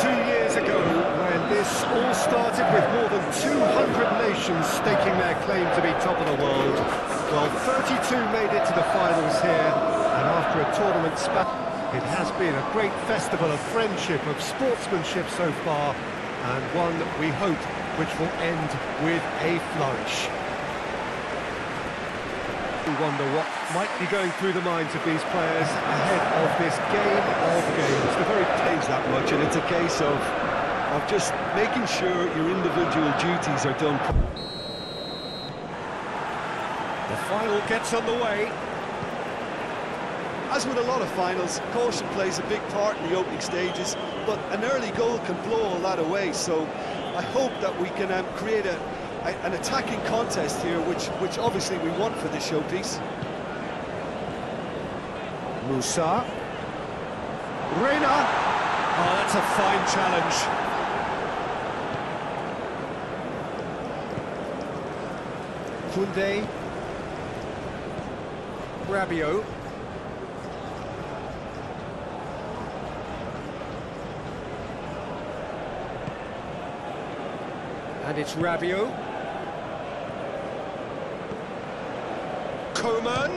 2 years ago, when this all started with more than 200 nations staking their claim to be top of the world. Well, 32 made it to the finals here, and after a tournament span, it has been a great festival of friendship, of sportsmanship so far, and one that we hope which will end with a flourish. We wonder what might be going through the minds of these players ahead of this game of games. The very plays that much, and it's a case of just making sure your individual duties are done. The final gets underway. As with a lot of finals, caution plays a big part in the opening stages, but an early goal can blow all that away, so I hope that we can create an attacking contest here, which obviously we want for this showpiece. Musa. Reina. Oh, that's a fine challenge. Kunde. Rabiot. And it's Rabiot. Coman!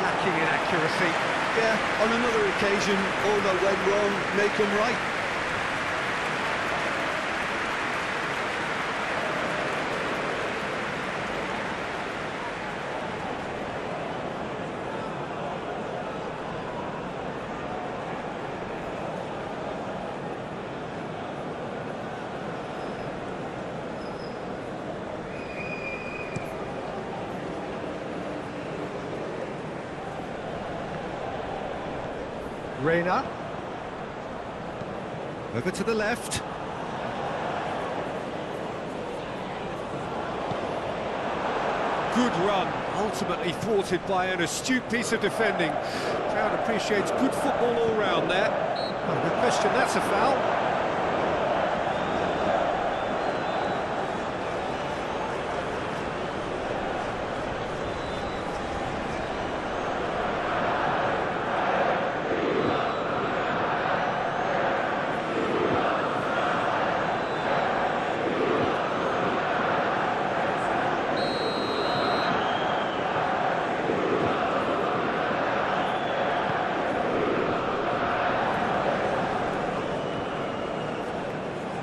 Lacking in accuracy. Yeah, on another occasion, all that went wrong, make them right. Reina. Over to the left. Good run, ultimately thwarted by an astute piece of defending. Crowd appreciates good football all round there. Oh, good question, that's a foul.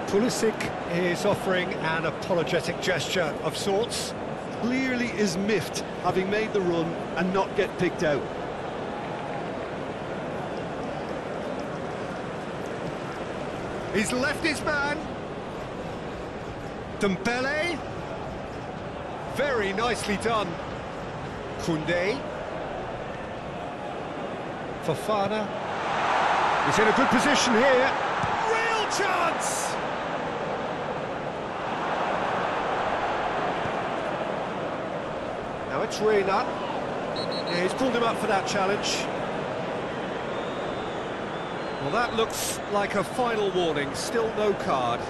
Pulisic is offering an apologetic gesture of sorts. Clearly is miffed, having made the run and not get picked out. He's left his man. Dembele. Very nicely done. Kunde. Fofana. He's in a good position here. Real chance! Now it's Reina. Yeah, he's pulled him up for that challenge. Well, that looks like a final warning. Still no card.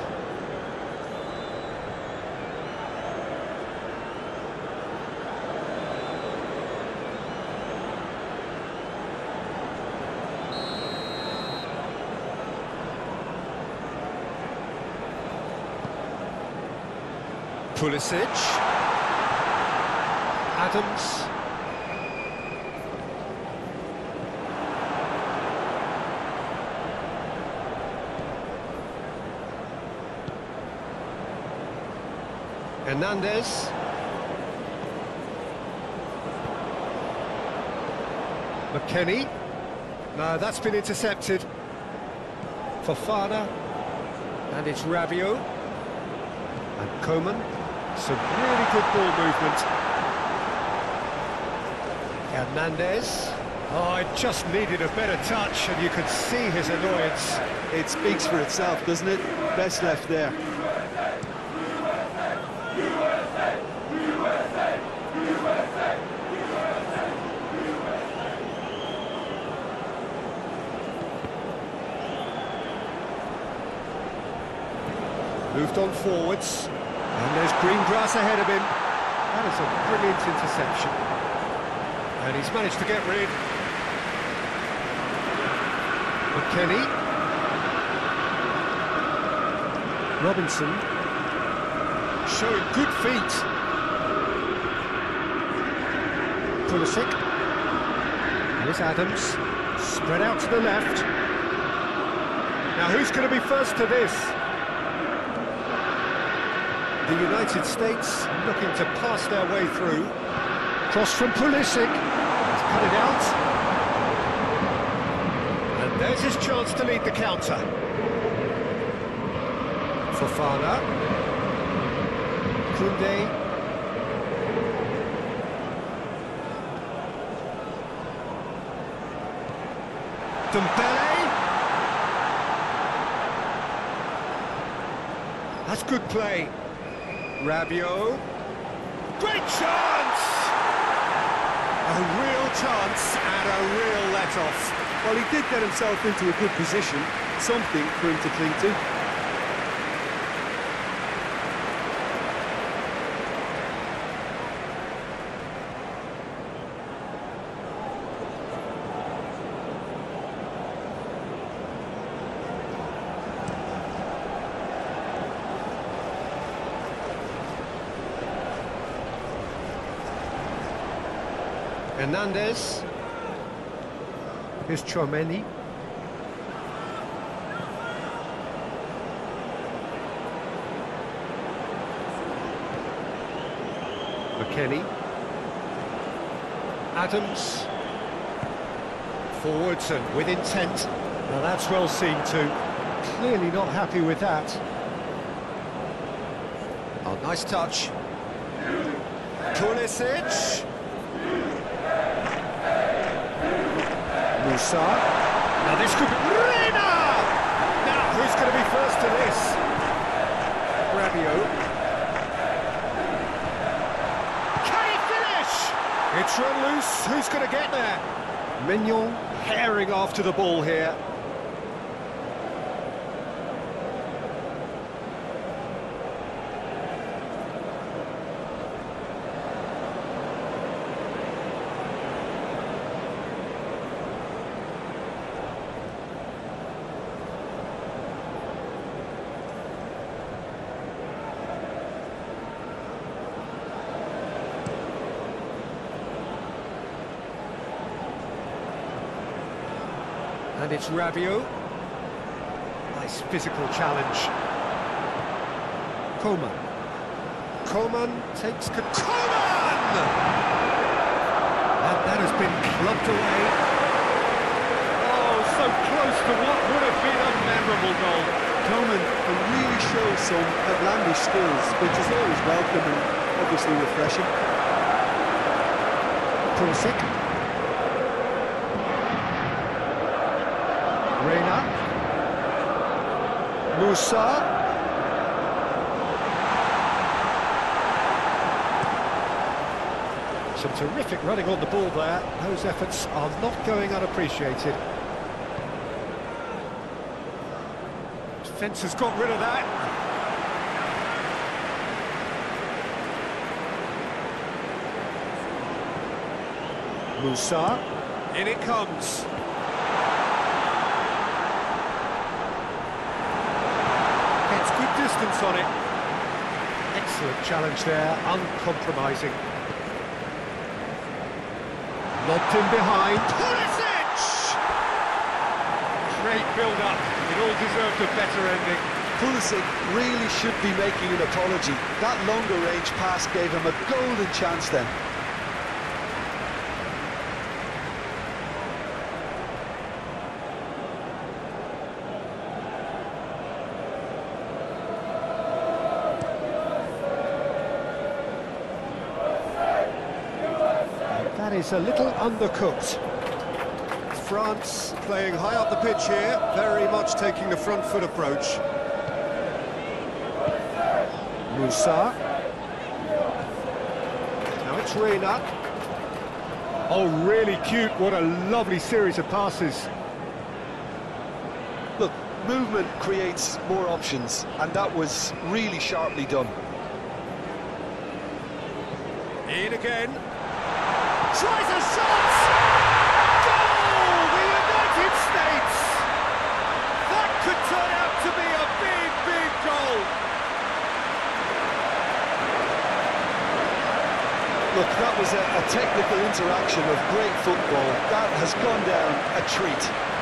Pulisic. Adams. Hernandez. McKennie. No, that's been intercepted. Fofana. And it's Rabiot. And Coman. Some really good ball movement. Hernandez. Oh, it just needed a better touch, and you could see his annoyance. It speaks for itself, doesn't it? Best left there. Moved on forwards, and there's green grass ahead of him. That is a brilliant interception. And he's managed to get rid. McKennie. Robinson. Showing good feet. Pulisic. Here's Adams. Spread out to the left. Now who's going to be first to this? The United States looking to pass their way through. Cross from Pulisic. He's cut it out. And there's his chance to lead the counter. Fofana. Koundé. Dembele. That's good play. Rabiot. Great chance! A real chance and a real let-off. Well, he did get himself into a good position, something for him to cling to. Hernandez. Here's Chouameni. McKennie. Adams. Forwards and with intent. Now that's well seen too. Clearly not happy with that. Oh, nice touch. Pulisic. Musa. Now this could be... Reina! Now, who's going to be first to this? Rabiot. Can he finish? It's run loose. Who's going to get there? Mignon herring after the ball here. And it's Rabiot. Nice physical challenge. Coman. Coman takes control. Coman! And that has been clubbed away. Oh, so close to what would have been a memorable goal. Coman can really show some outlandish skills, which is always welcome and obviously refreshing. Pulisic. Reina. Musa. Some terrific running on the ball there. Those efforts are not going unappreciated. Defence has got rid of that. Musa. In it comes. Gets good distance on it. Excellent challenge there, uncompromising. Lobbed in behind. Pulisic! Great build-up. It all deserved a better ending. Pulisic really should be making an apology. That longer range pass gave him a golden chance then. That is a little undercooked. France playing high up the pitch here, very much taking the front foot approach. Musa. Now it's Reina. Oh, really cute. What a lovely series of passes. Look, movement creates more options, and that was really sharply done. In again. Tries a shot! Goal! The United States interaction of great football. That has gone down a treat.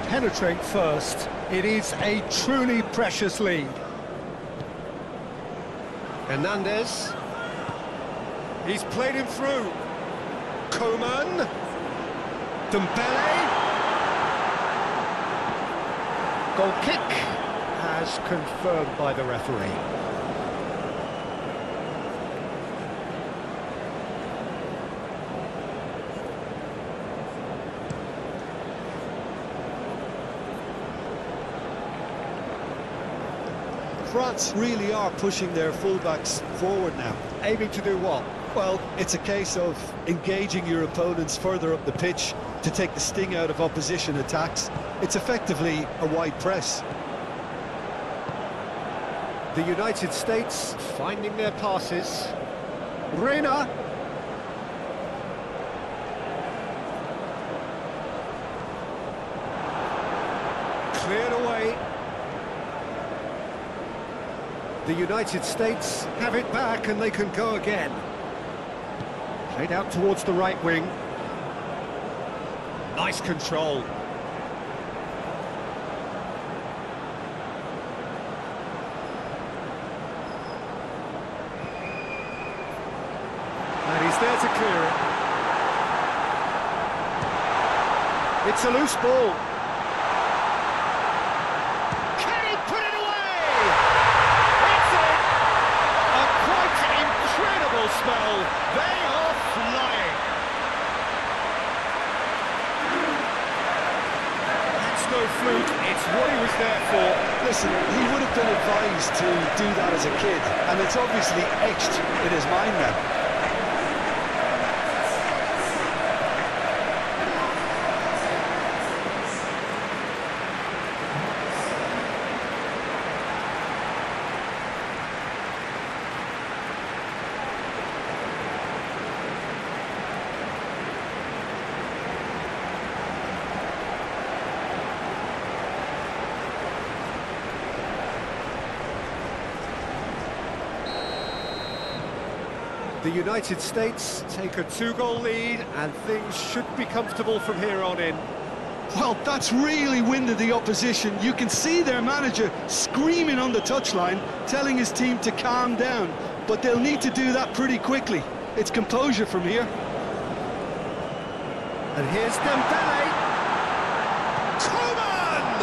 Penetrate first. It is a truly precious lead. Hernandez. He's played him through. Coman. Dembele. Goal kick as confirmed by the referee. France really are pushing their fullbacks forward now. Aiming to do what? Well, it's a case of engaging your opponents further up the pitch to take the sting out of opposition attacks. It's effectively a wide press. The United States finding their passes. Reina. Cleared away. The United States have it back and they can go again. Played out towards the right wing. Nice control. And he's there to clear it. It's a loose ball. Spell. They are flying. It's no fluke, it's what he was there for. Listen, he would have been advised to do that as a kid, and it's obviously etched in his mind now. The United States take a 2-goal lead and things should be comfortable from here on in. Well, that's really winded the opposition. You can see their manager screaming on the touchline, telling his team to calm down. But they'll need to do that pretty quickly. It's composure from here. And here's Dembele. Coman!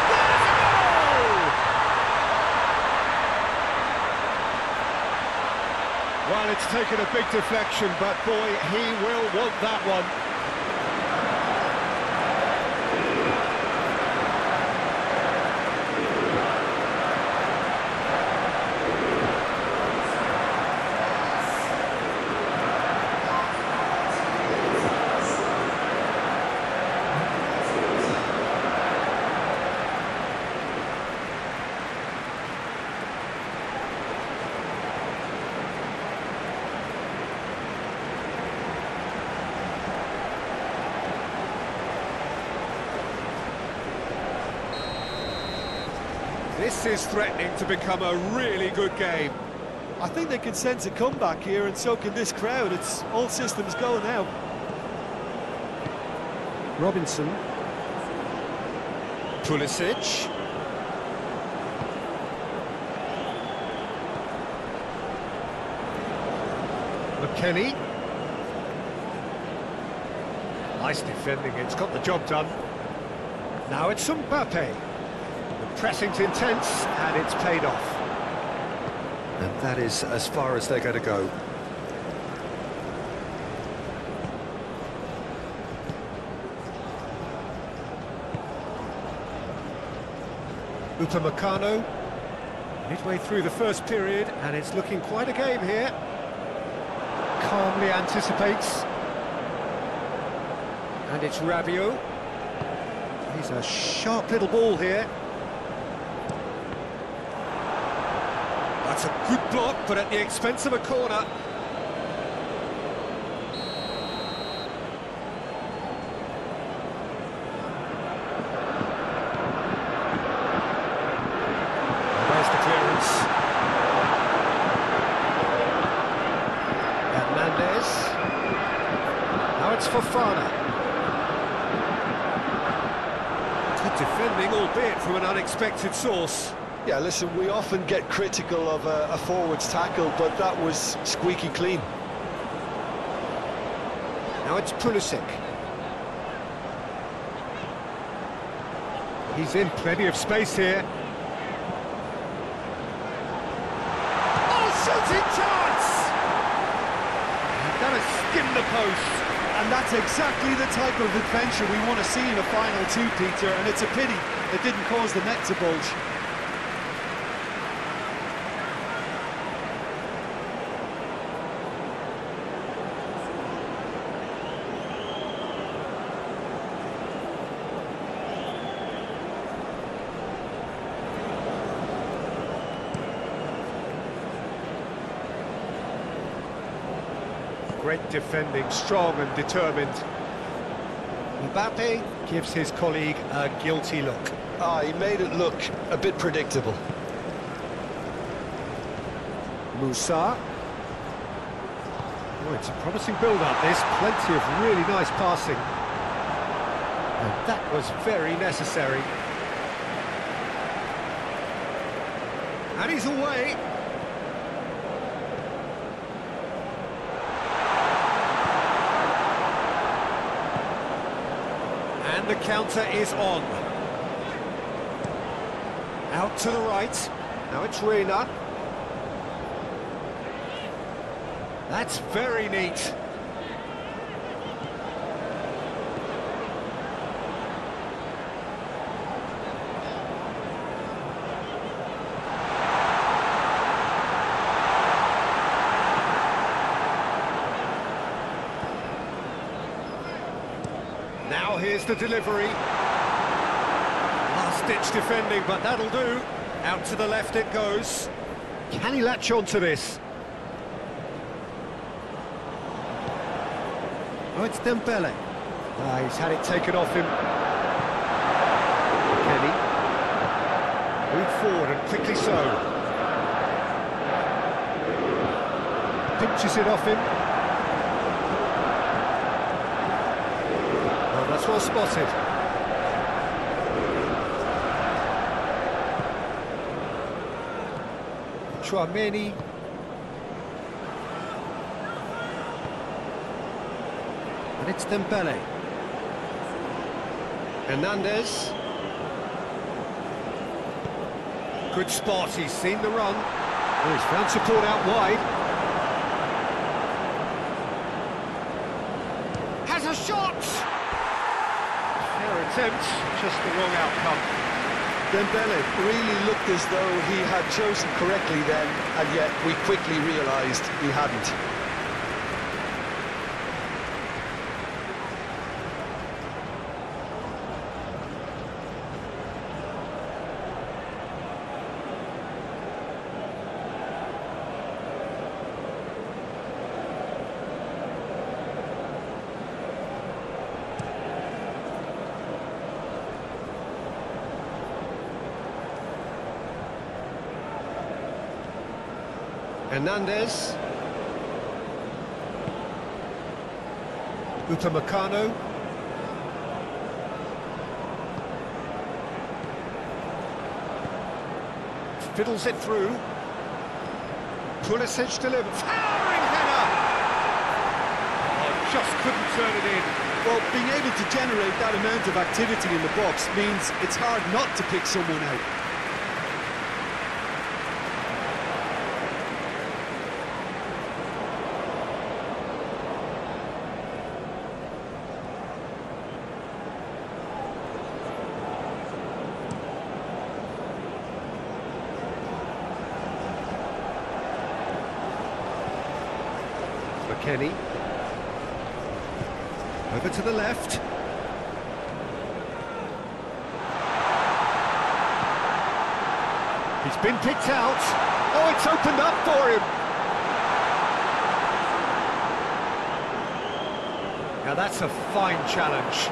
There's a goal! Well, it's taken a big deflection, but boy, he will want that one. This is threatening to become a really good game. I think they can sense a comeback here, and so can this crowd. It's all systems go now. Robinson. Pulisic. McKennie. Nice defending, it's got the job done. Now it's Mbappe. The pressing's intense, and it's paid off. And that is as far as they're going to go. Upamecano, midway through the first period, and it's looking quite a game here. Calmly anticipates. And it's Rabiot. He's a sharp little ball here. That's a good block, but at the expense of a corner. There's the clearance. Hernandez. Now it's Fofana. Good defending, albeit from an unexpected source. Yeah, listen, we often get critical of a forward's tackle, but that was squeaky clean. Now it's Pulisic. He's in plenty of space here. Oh, shooting chance! He's gonna skim the post. And that's exactly the type of adventure we want to see in a final two, Peter, and it's a pity it didn't cause the net to bulge. Great defending, strong and determined. Mbappe gives his colleague a guilty look. He made it look a bit predictable. Musa. Oh, it's a promising build-up, this. Plenty of really nice passing. And that was very necessary. And he's away. And the counter is on. Out to the right. Now it's Reina. That's very neat. Now here's the delivery. Last-ditch defending, but that'll do. Out to the left it goes. Can he latch on to this? Oh, it's Dembele. He's had it taken off him. Kenny. Move forward and quickly so. Pinches it off him. Oh, that's well spotted. Chouameni. And it's Dembele. Hernandez. Good spot, he's seen the run. Oh, he's found support out wide. Has a shot! Fair attempt, just the wrong outcome. Dembele really looked as though he had chosen correctly then, and yet we quickly realised he hadn't. Hernandez. Upamecano. Fiddles it through. Pulisic delivers. Towering header! Oh, just couldn't turn it in. Well, being able to generate that amount of activity in the box means it's hard not to pick someone out. Kenny. Over to the left. He's been picked out. Oh, it's opened up for him. Now that's a fine challenge.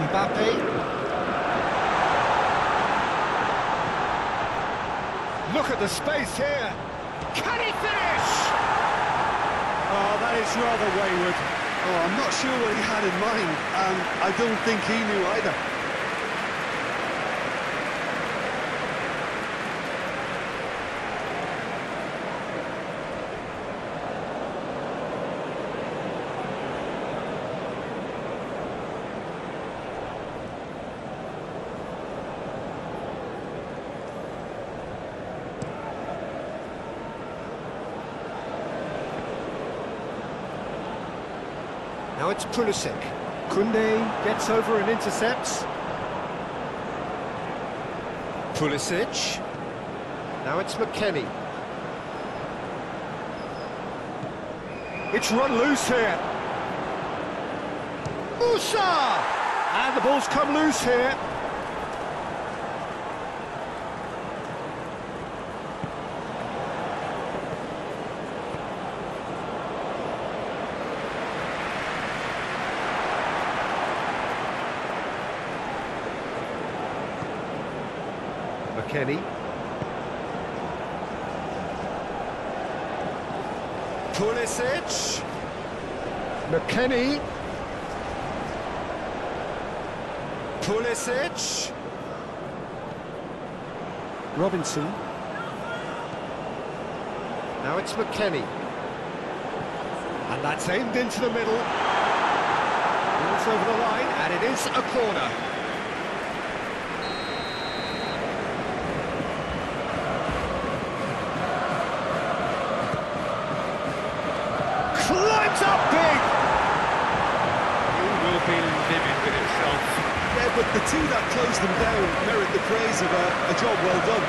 Mbappe. Look at the space here. Can he finish? Oh, that is rather wayward. Oh, I'm not sure what he had in mind, and I don't think he knew either. Now it's Pulisic. Koundé gets over and intercepts. Pulisic. Now it's McKennie. It's run loose here. Musa! And the ball's come loose here. McKennie. Pulisic. McKennie. Pulisic. Robinson. Now it's McKennie. And that's aimed into the middle. It's over the line, and it is a corner. Climbs up big! He will be livid with himself. Yeah, but the two that closed them down merit the praise of a job well done.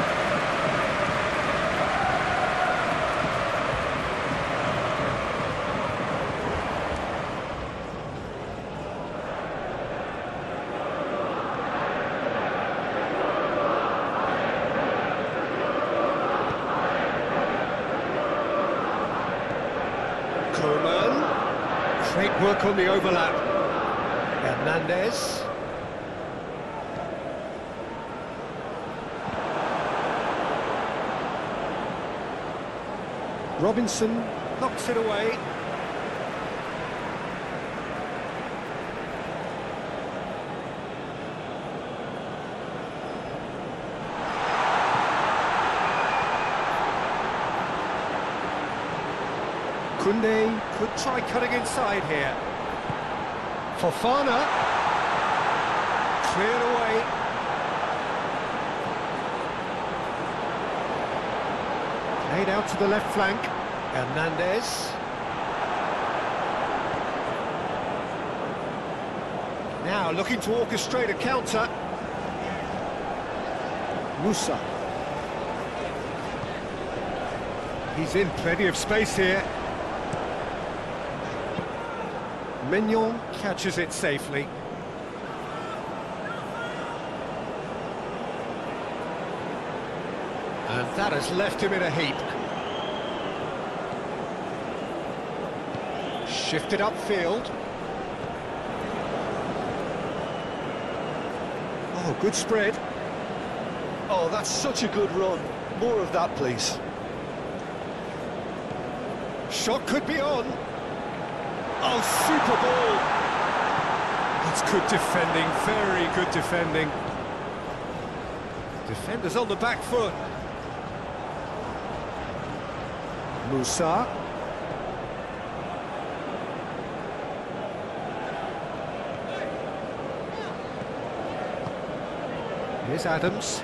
Great work on the overlap. Hernandez. Robinson knocks it away. Koundé could try cutting inside here. Fofana. Cleared away. Played out to the left flank. Hernandez. Now looking to orchestrate a counter. Musa. He's in plenty of space here. Mignon catches it safely. And that has left him in a heap. Shifted upfield. Oh, good spread. Oh, that's such a good run. More of that, please. Shot could be on. Oh, super ball! That's good defending, very good defending. Defenders on the back foot. Musa. Here's Adams.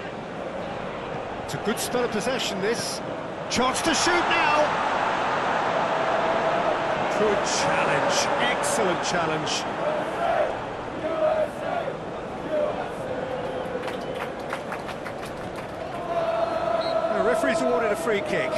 It's a good spell of possession, this. Chance to shoot now! Good challenge, excellent challenge. referee's awarded a free kick.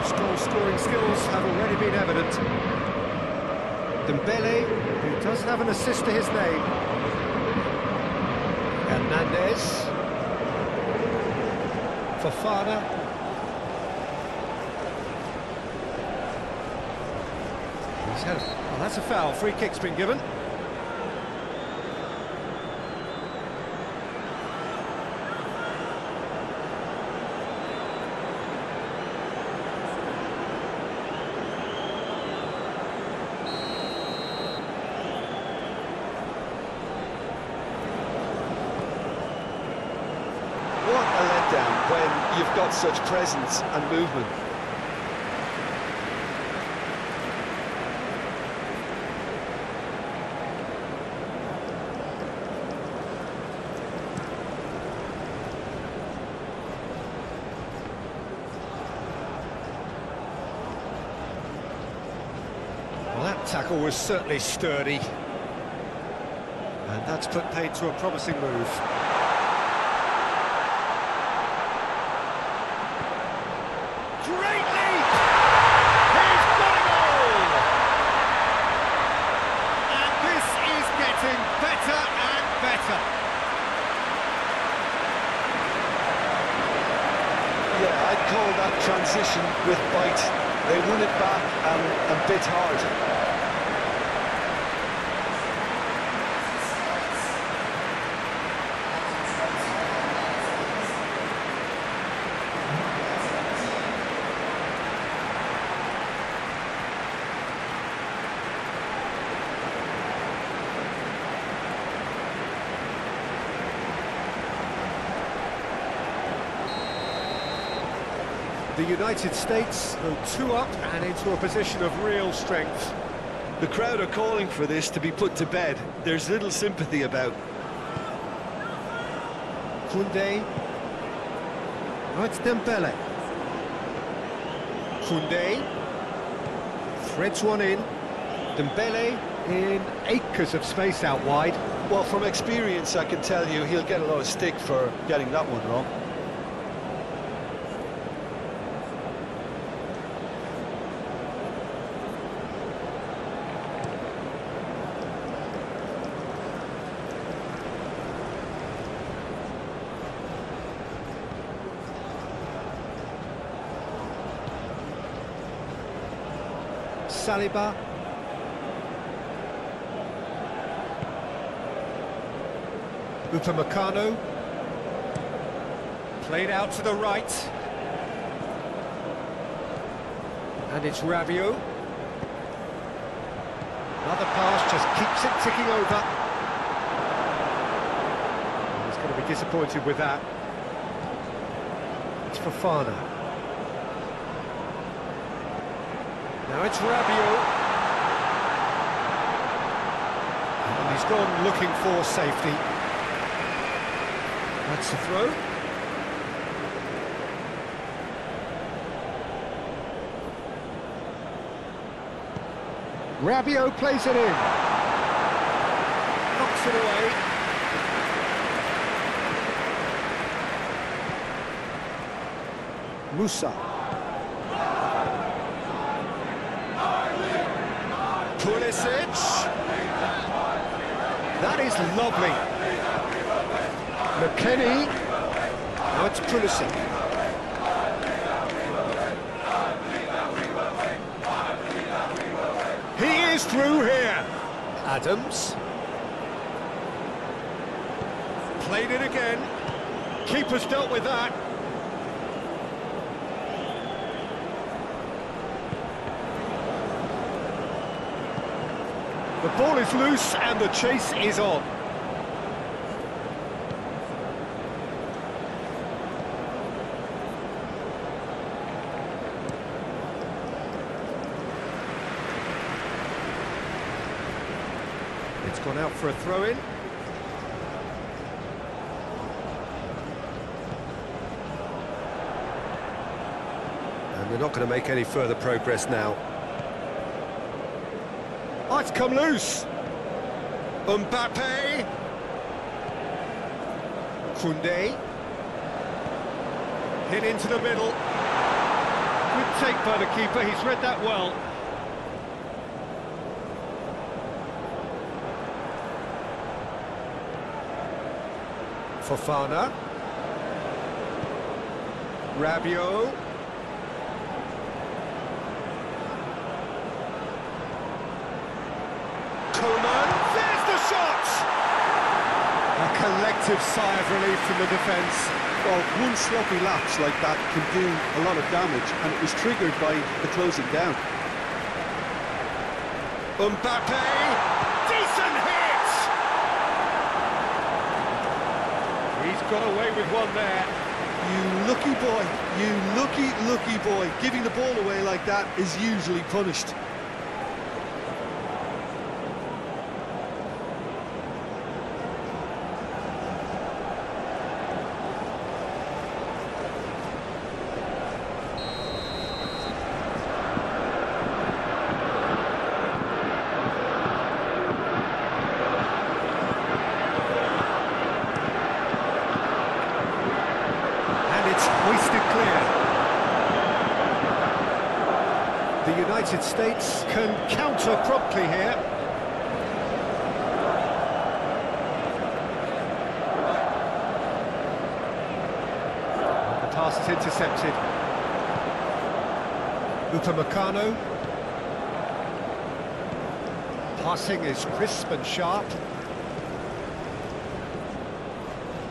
Whose goal-scoring skills have already been evident. Dembele, who does have an assist to his name. Hernandez. Fofana. He's had well, that's a foul. Free kick's been given. What a letdown when you've got such presence and movement. Well, that tackle was certainly sturdy. And that's put paid to a promising move. Great leap! He's got it all! And this is getting better and better. Yeah, I'd call that transition with bite. They won it back and bit hard. The United States go 2 up and into a position of real strength. The crowd are calling for this to be put to bed. There's little sympathy about. Koundé. Now it's Dembele. Koundé. Threads one in. Dembele in acres of space out wide. Well, from experience, I can tell you he'll get a lot of stick for getting that one wrong. Saliba. Upamecano. Played out to the right. And it's Rabiot. Another pass just keeps it ticking over. He's going to be disappointed with that. It's Fofana. Now it's Rabiot. And he's gone looking for safety. That's the throw. Rabiot plays it in. Knocks it away. Musa. Pulisic. That is lovely. McKennie. Now it's Pulisic. He is through here. Adams. Played it again. Keeper's dealt with that. The ball is loose and the chase is on. It's gone out for a throw-in. And they're not going to make any further progress now. Oh, it's come loose. Mbappe. Koundé. Hit into the middle. Good take by the keeper, he's read that well. Fofana. Rabiot. Coman. There's the shot! A collective sigh of relief from the defence. Well, one sloppy lapse like that can do a lot of damage, and it was triggered by the closing down. Mbappe! Decent hit! He's got away with one there. You lucky boy, you lucky boy. Giving the ball away like that is usually punished. Hoisted clear. The United States can counter promptly here. The pass is intercepted. Upamecano. Passing is crisp and sharp.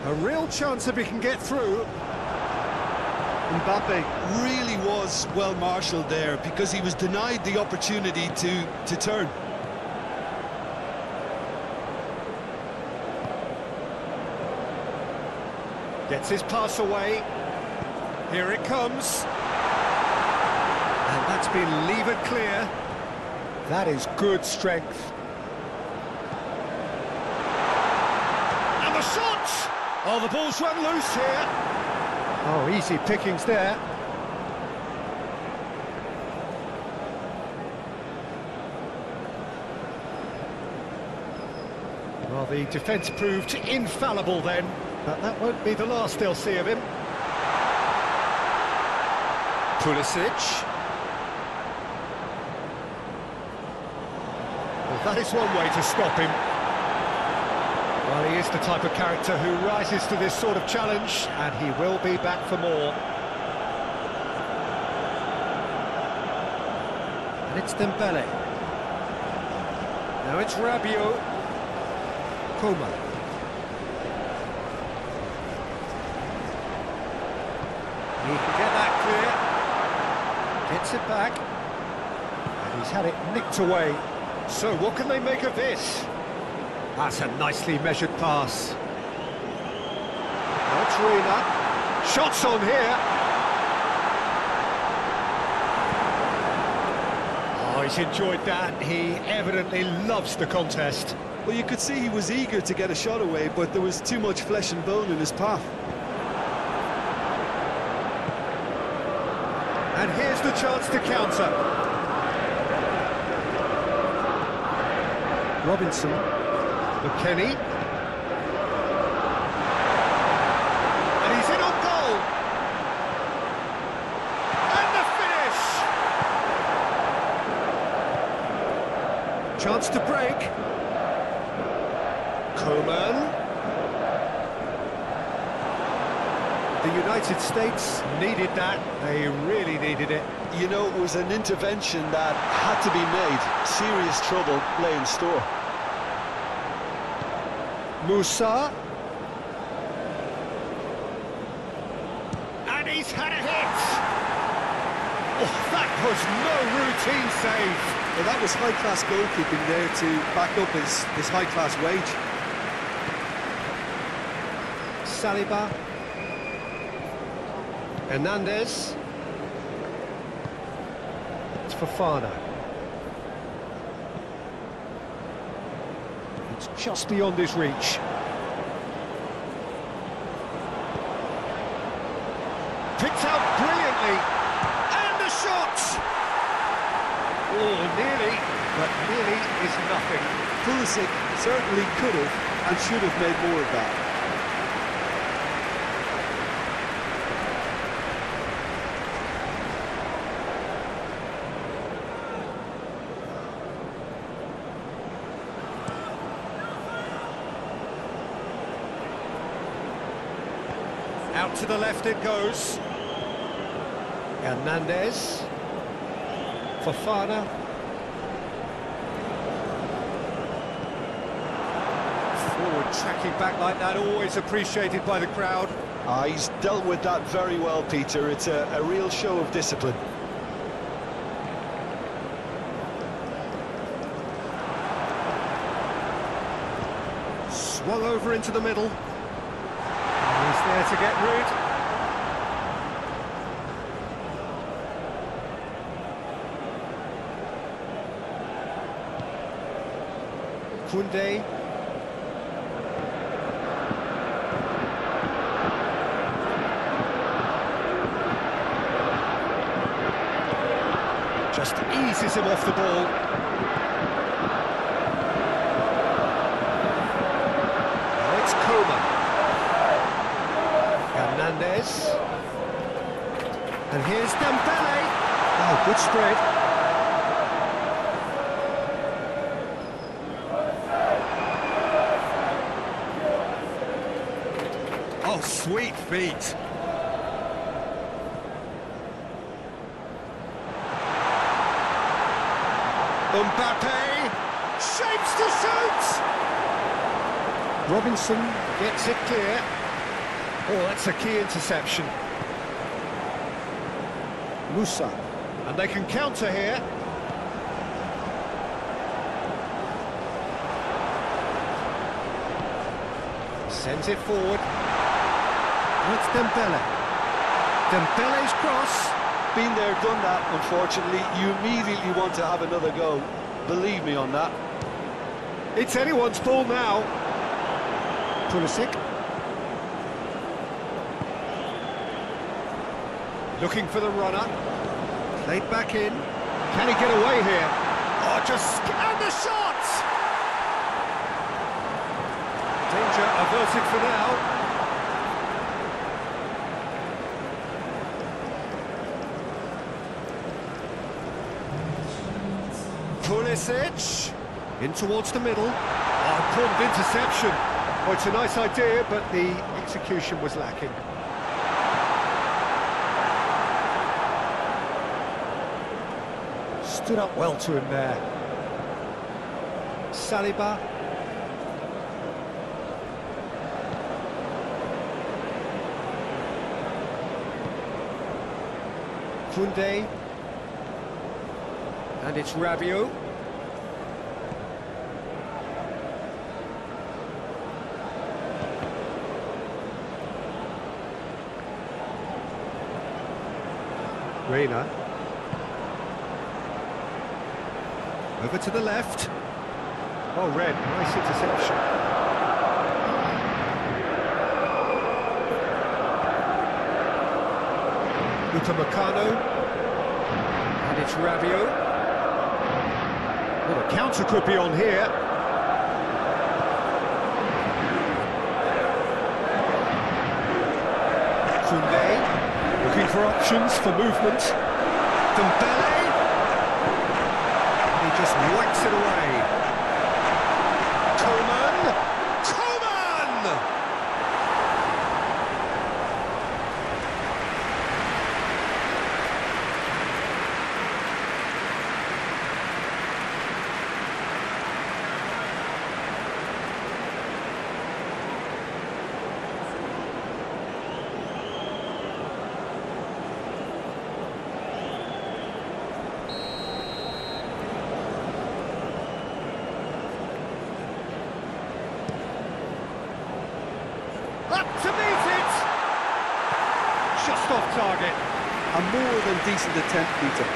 A real chance if he can get through. Mbappe really was well marshalled there because he was denied the opportunity to turn. Gets his pass away. Here it comes. And that's been levered clear. That is good strength. And the shot! Oh, the ball's run loose here. Oh, easy pickings there. Well, the defence proved infallible then, but that won't be the last they'll see of him. Pulisic. Well, that is one way to stop him. Well, he is the type of character who rises to this sort of challenge, and he will be back for more. And it's Dembele. Now it's Rabiot. Coman. He can get that clear. Gets it back. And he's had it nicked away. So what can they make of this? That's a nicely measured pass. That's Reina. Shots on here. Oh, he's enjoyed that. He evidently loves the contest. Well, you could see he was eager to get a shot away, but there was too much flesh and bone in his path. And here's the chance to counter. Robinson. McKennie. And he's in on goal. And the finish. Chance to break. Coman. The United States needed that. They really needed it. You know, it was an intervention that had to be made. Serious trouble lay in store. Musa. And he's had a hit! Oh, that was no routine save. Well, that was high-class goalkeeping there to back up his high-class wage. Saliba. Hernandez. It's Fofana. It's just beyond his reach. Picked out brilliantly. And the shot! Oh, nearly, but nearly is nothing. Pulisic certainly could have and should have made more of that. Out to the left it goes. Hernandez. Fofana. Forward tracking back like that, always appreciated by the crowd. He's dealt with that very well, Peter. It's a real show of discipline. Swung over into the middle. He's there to get rid. Kunde. Just eases him off the ball. Now it's Coman. Hernandez. And here's Dembele. Oh, good spread. Oh, sweet feet. Mbappe shapes to shoot. Robinson gets it clear. Oh, that's a key interception. Musa, and they can counter here. Sends it forward. It's Dembele. Dembele's cross. Been there, done that, unfortunately. You immediately want to have another go. Believe me on that. It's anyone's ball now. Pulisic. Looking for the runner. Played back in. Can he get away here? Oh, just... and the shot! Danger averted for now. Pulisic, in towards the middle. Oh, important interception. Oh, it's a nice idea, but the execution was lacking. Stood up well to him there. Saliba. Kunde. And it's Rabiot. Reina. Over to the left. Oh, Red, nice interception. Upamecano. And it's Rabiot. Well, the counter could be on here. Kunde, looking for options for movement. Dembele. He just whacks it away. Coman. Coman! Up to meet it! Just off target. A more than decent attempt, Peter.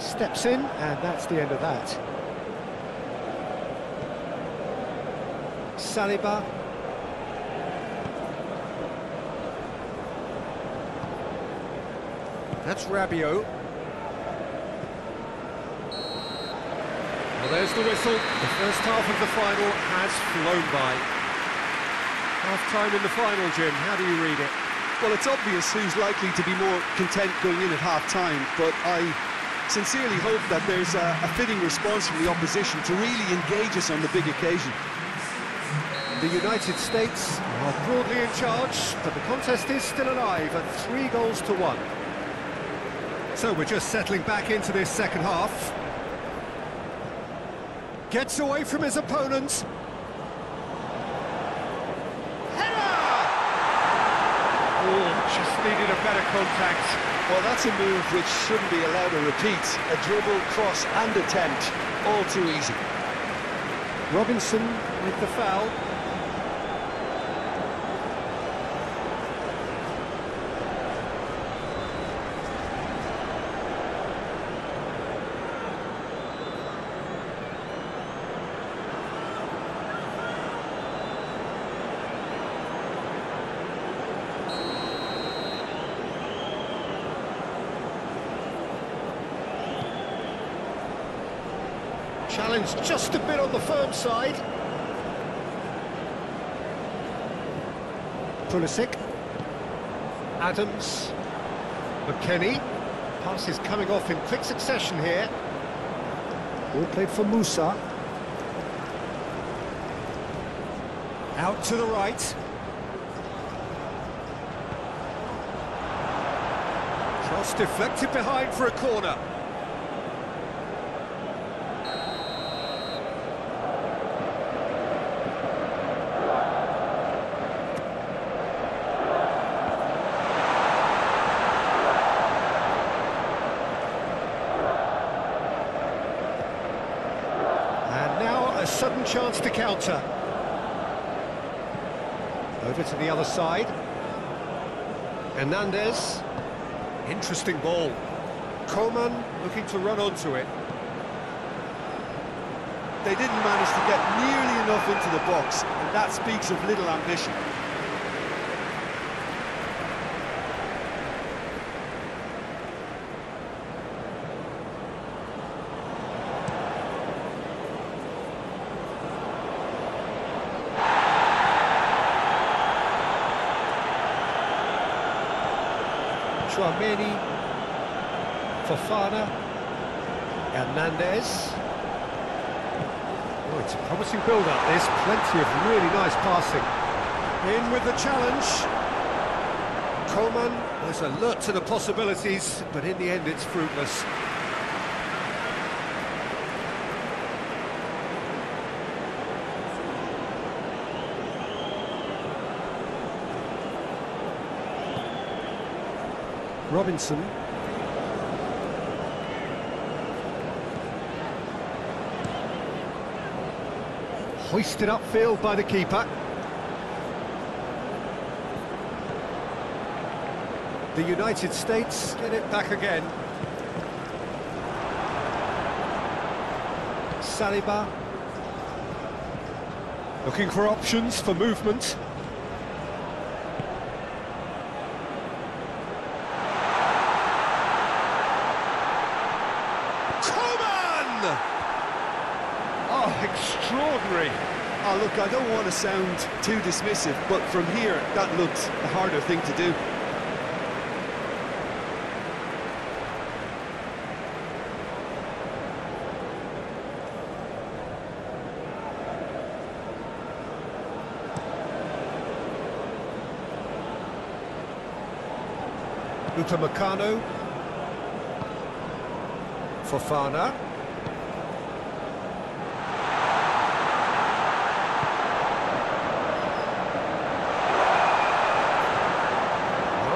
steps in, and that's the end of that. Saliba. That's Rabiot. Well, there's the whistle. The first half of the final has flown by. Half-time in the final, Jim. How do you read it? Well, it's obvious who's likely to be more content going in at half-time, but I sincerely hope that there's a fitting response from the opposition to really engage us on the big occasion. The United States are broadly in charge, but the contest is still alive at 3-1. So we're just settling back into this second half. Gets away from his opponent. Header! Oh, just needed a better contact. Well, that's a move which shouldn't be allowed to repeat. A dribble, cross and attempt, all too easy. Robinson with the foul. Challenge just a bit on the firm side. Pulisic. Adams. McKennie. Pass is coming off in quick succession here. Ball played for Musa. Out to the right. Cross deflected behind for a corner. A sudden chance to counter. Over to the other side. Hernandez. Interesting ball. Coman looking to run onto it. They didn't manage to get nearly enough into the box, and that speaks of little ambition. Chouameni, Fofana, Hernandez. Oh, it's a promising build-up, this. Plenty of really nice passing. In with the challenge. Coman was alert to the possibilities, but in the end it's fruitless. Robinson. Hoisted upfield by the keeper. The United States get it back again. Saliba. Looking for options for movement. Oh, extraordinary. Oh, look, I don't want to sound too dismissive, but from here, that looked the harder thing to do. Upamecano. Fofana.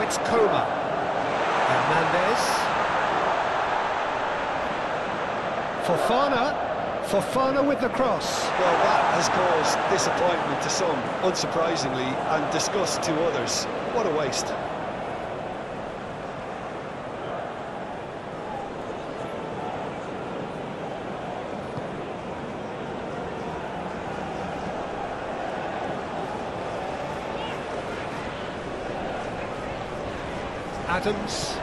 It's Coman. Hernandez. Fofana with the cross. Well, that has caused disappointment to some, unsurprisingly, and disgust to others. What a waste. Adams.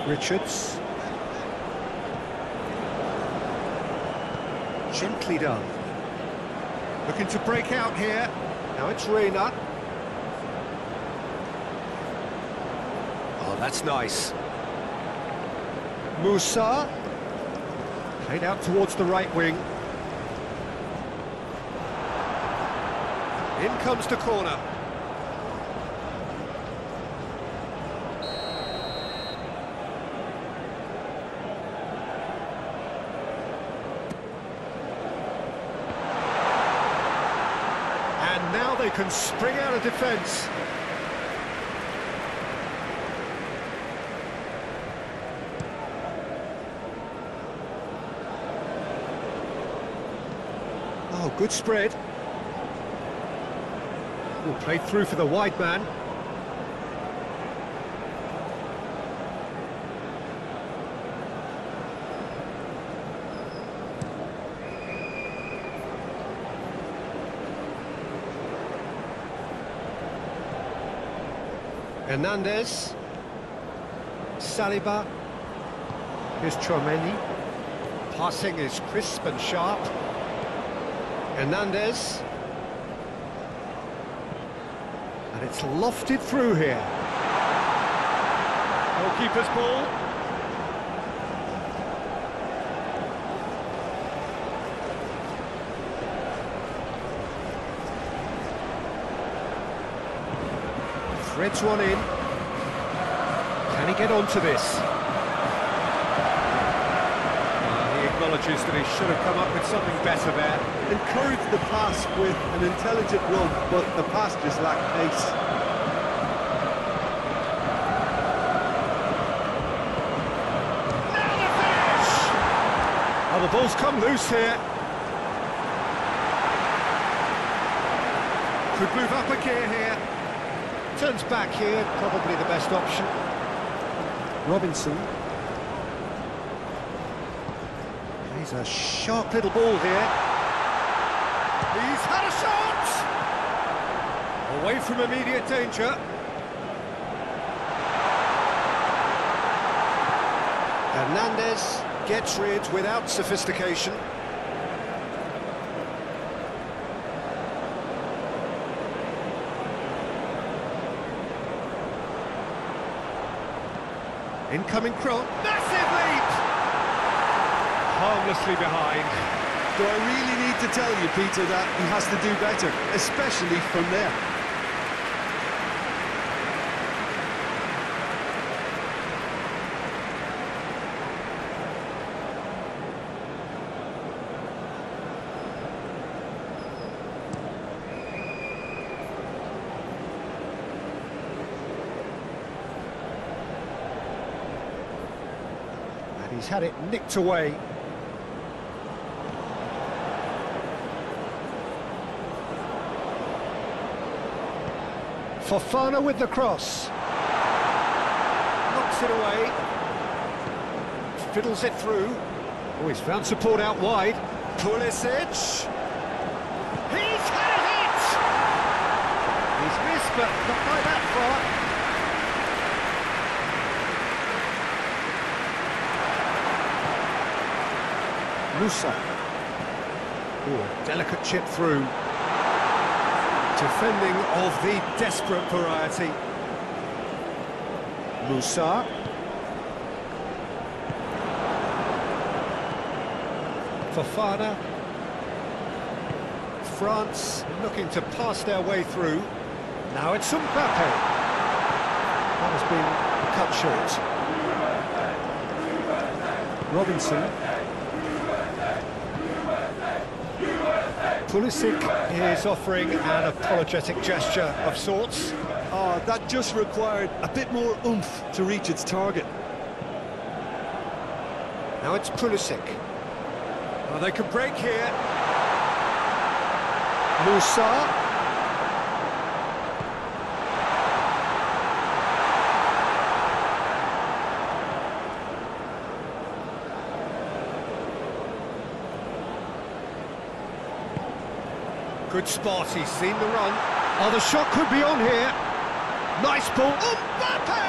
Richards. Gently done. Looking to break out here. Now it's Reina. Oh, that's nice. Musa. Played out towards the right wing. In comes the corner. And now they can spring out of defence. Oh, good spread. Oh, played through for the wide man. Hernandez. Saliba. Here's Chouameni. Passing is crisp and sharp. Hernandez. And it's lofted through here. Goalkeeper's ball. Threads one in. Can he get onto this? He acknowledges that he should have come up with something better there. Encouraged the pass with an intelligent run, but the pass just lacked pace. Now the finish! Oh, the ball's come loose here. Could move up a gear here. Turns back here, probably the best option. Robinson. He's a sharp little ball here. He's had a shot! Away from immediate danger. Hernandez gets rid without sophistication. Incoming cross. Massive leap! Harmlessly behind. Do I really need to tell you, Peter, that he has to do better, especially from there? And he's had it nicked away. Fofana with the cross. Knocks it away. Fiddles it through. Oh, he's found support out wide. Pulisic. He's had a hit! He's missed, but not by that far. Musa. Oh, delicate chip through. Defending of the desperate variety. Musa. Fofana. France looking to pass their way through. Now it's Mbappe. That has been cut short. Robinson. Pulisic is offering an apologetic gesture of sorts. Oh, that just required a bit more oomph to reach its target. Now it's Pulisic. Oh, they can break here. Musa. Good spot, he's seen the run. Oh, the shot could be on here. Nice ball. Mbappe!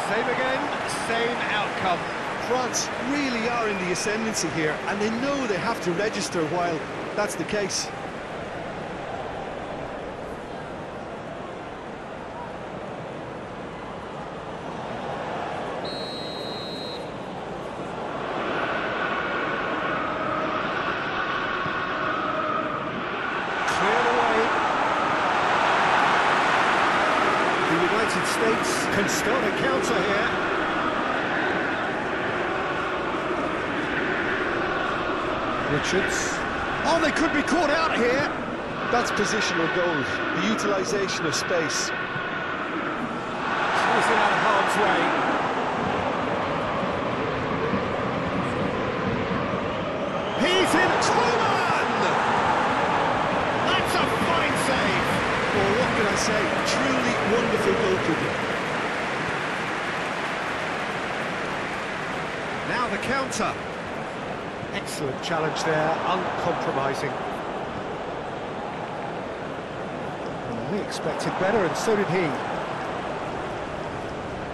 Same again, same outcome. France really are in the ascendancy here, and they know they have to register while that's the case. United States can start a counter here. Richards. Oh, they could be caught out here. That's positional goal, the utilisation of space. Pulls it out of harm's way. He's in. Coleman! That's a fine save. Well, what can I say? Truly wonderful goalkeeping. Now the counter. Excellent challenge there, uncompromising. Well, he expected better, and so did he.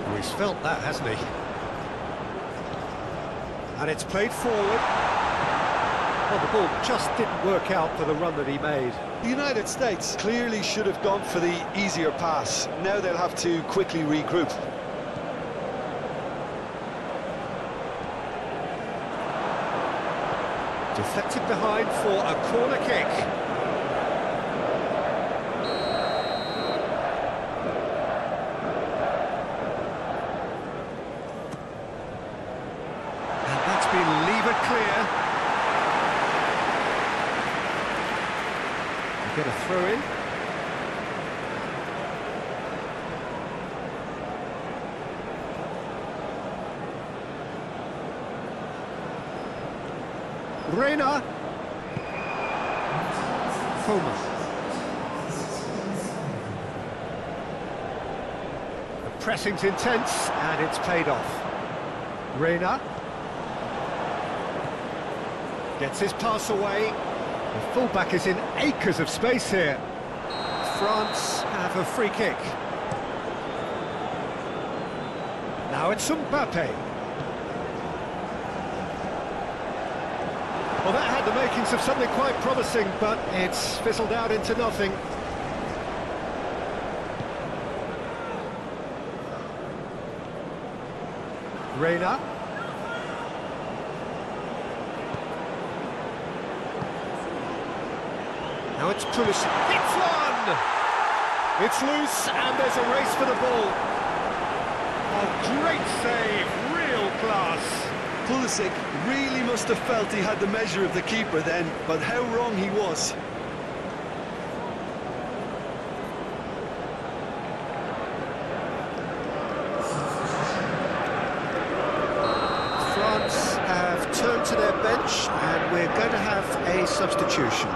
Well, he's felt that, hasn't he? And it's played forward. Well, the ball just didn't work out for the run that he made. The United States clearly should have gone for the easier pass. Now they'll have to quickly regroup. Deflected behind for a corner kick. And that's been levered clear. Get a throw in. Reina. Foman. The pressing's intense and it's paid off. Reina. Gets his pass away. The fullback is in acres of space here. France have a free kick. Now it's Mbappe. Well, that had the makings of something quite promising, but it's fizzled out into nothing. Reina. Now it's Pulisic. It's one! It's loose, and there's a race for the ball. Oh, great save, real class. Pulisic really must have felt he had the measure of the keeper then, but how wrong he was. France have turned to their bench, and we're going to have a substitution.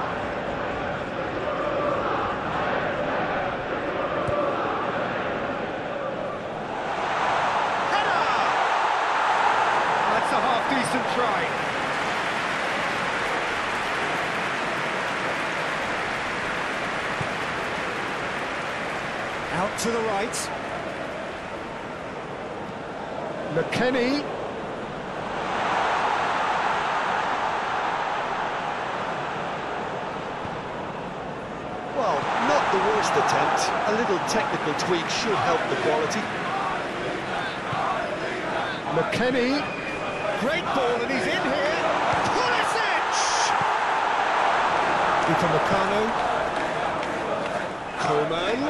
Decent try. Out to the right. McKennie. Well, not the worst attempt. A little technical tweak should help the quality. McKennie. Great ball, and he's in here. Pulisic! Upamecano. Coleman.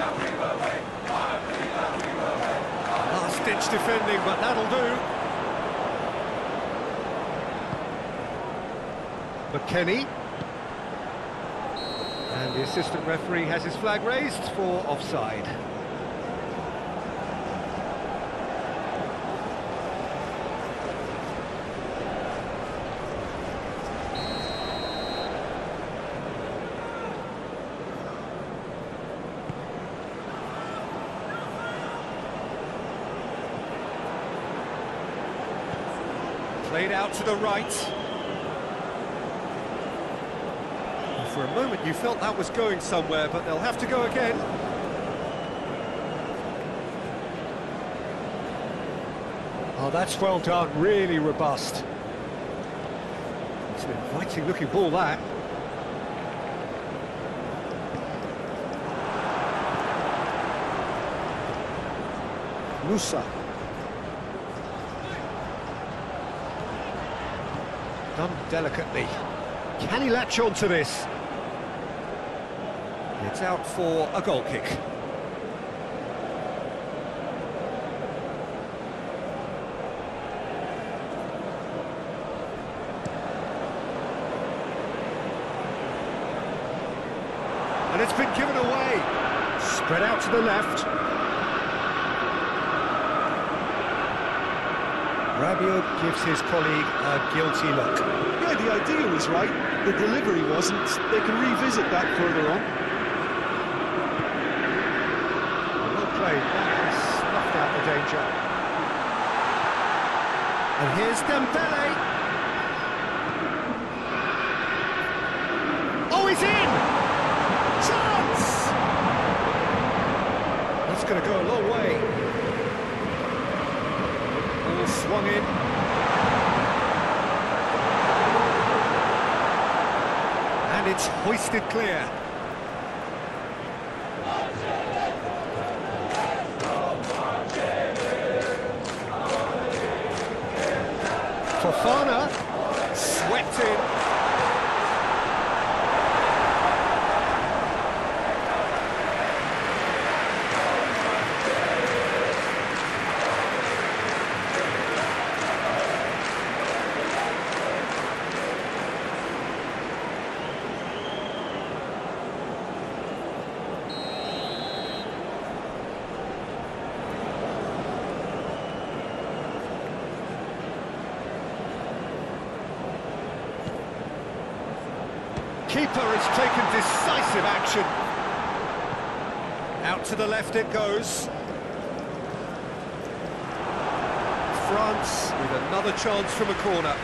Last-ditch defending, but that'll do. McKennie. And the assistant referee has his flag raised for offside. Played out to the right. For a moment you felt that was going somewhere, but they'll have to go again. Oh, that's well done, really robust. It's an inviting looking ball, that. Musa. Done delicately. Can he latch on to this? It's out for a goal kick. And it's been given away. Spread out to the left. Rabiot gives his colleague a guilty look. Yeah, the idea was right, the delivery wasn't. They can revisit that further on. Well played, that has snuffed out the danger. And here's Dembele. Oh, he's in! Chance! That's going to go a long way. Ball swung in. And it's hoisted clear. Fofana swept in. Keeper has taken decisive action. Out to the left it goes. France with another chance from a corner.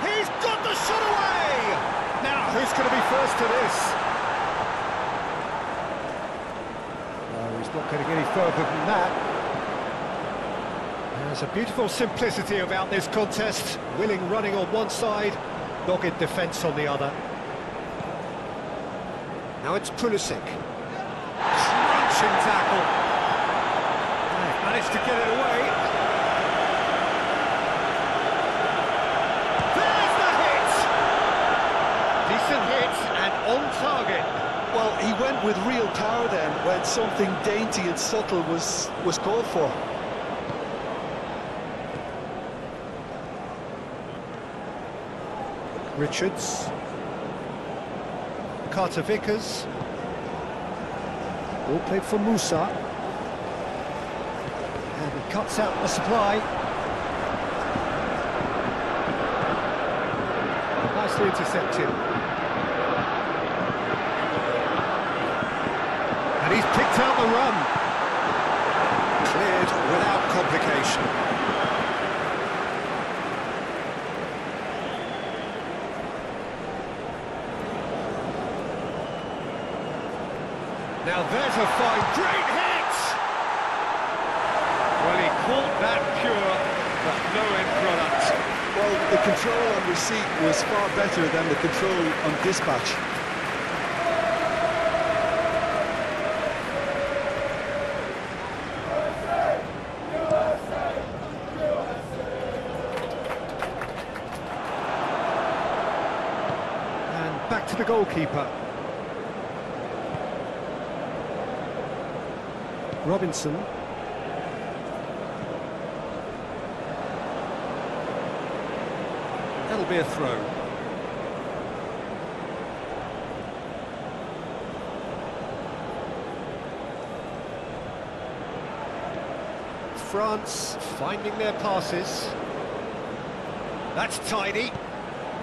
He's got the shot away! Now, who's going to be first to this? No, he's not getting any further than that. There's a beautiful simplicity about this contest. Willing running on one side, dogged defence on the other. Now it's Pulisic. Crunching tackle. They've managed to get it away. Decent hit and on target. Well, he went with real power then when something dainty and subtle was called for. Richards. Carter Vickers. All played for Musa. And he cuts out the supply. Nicely intercepted. And he's picked out the run. Cleared without complication. Now there's a fine, great hit! Well, he caught that pure, but no end product. Well, the control on receipt was far better than the control on dispatch. And back to the goalkeeper. Robinson. That'll be a throw. France finding their passes. That's tidy.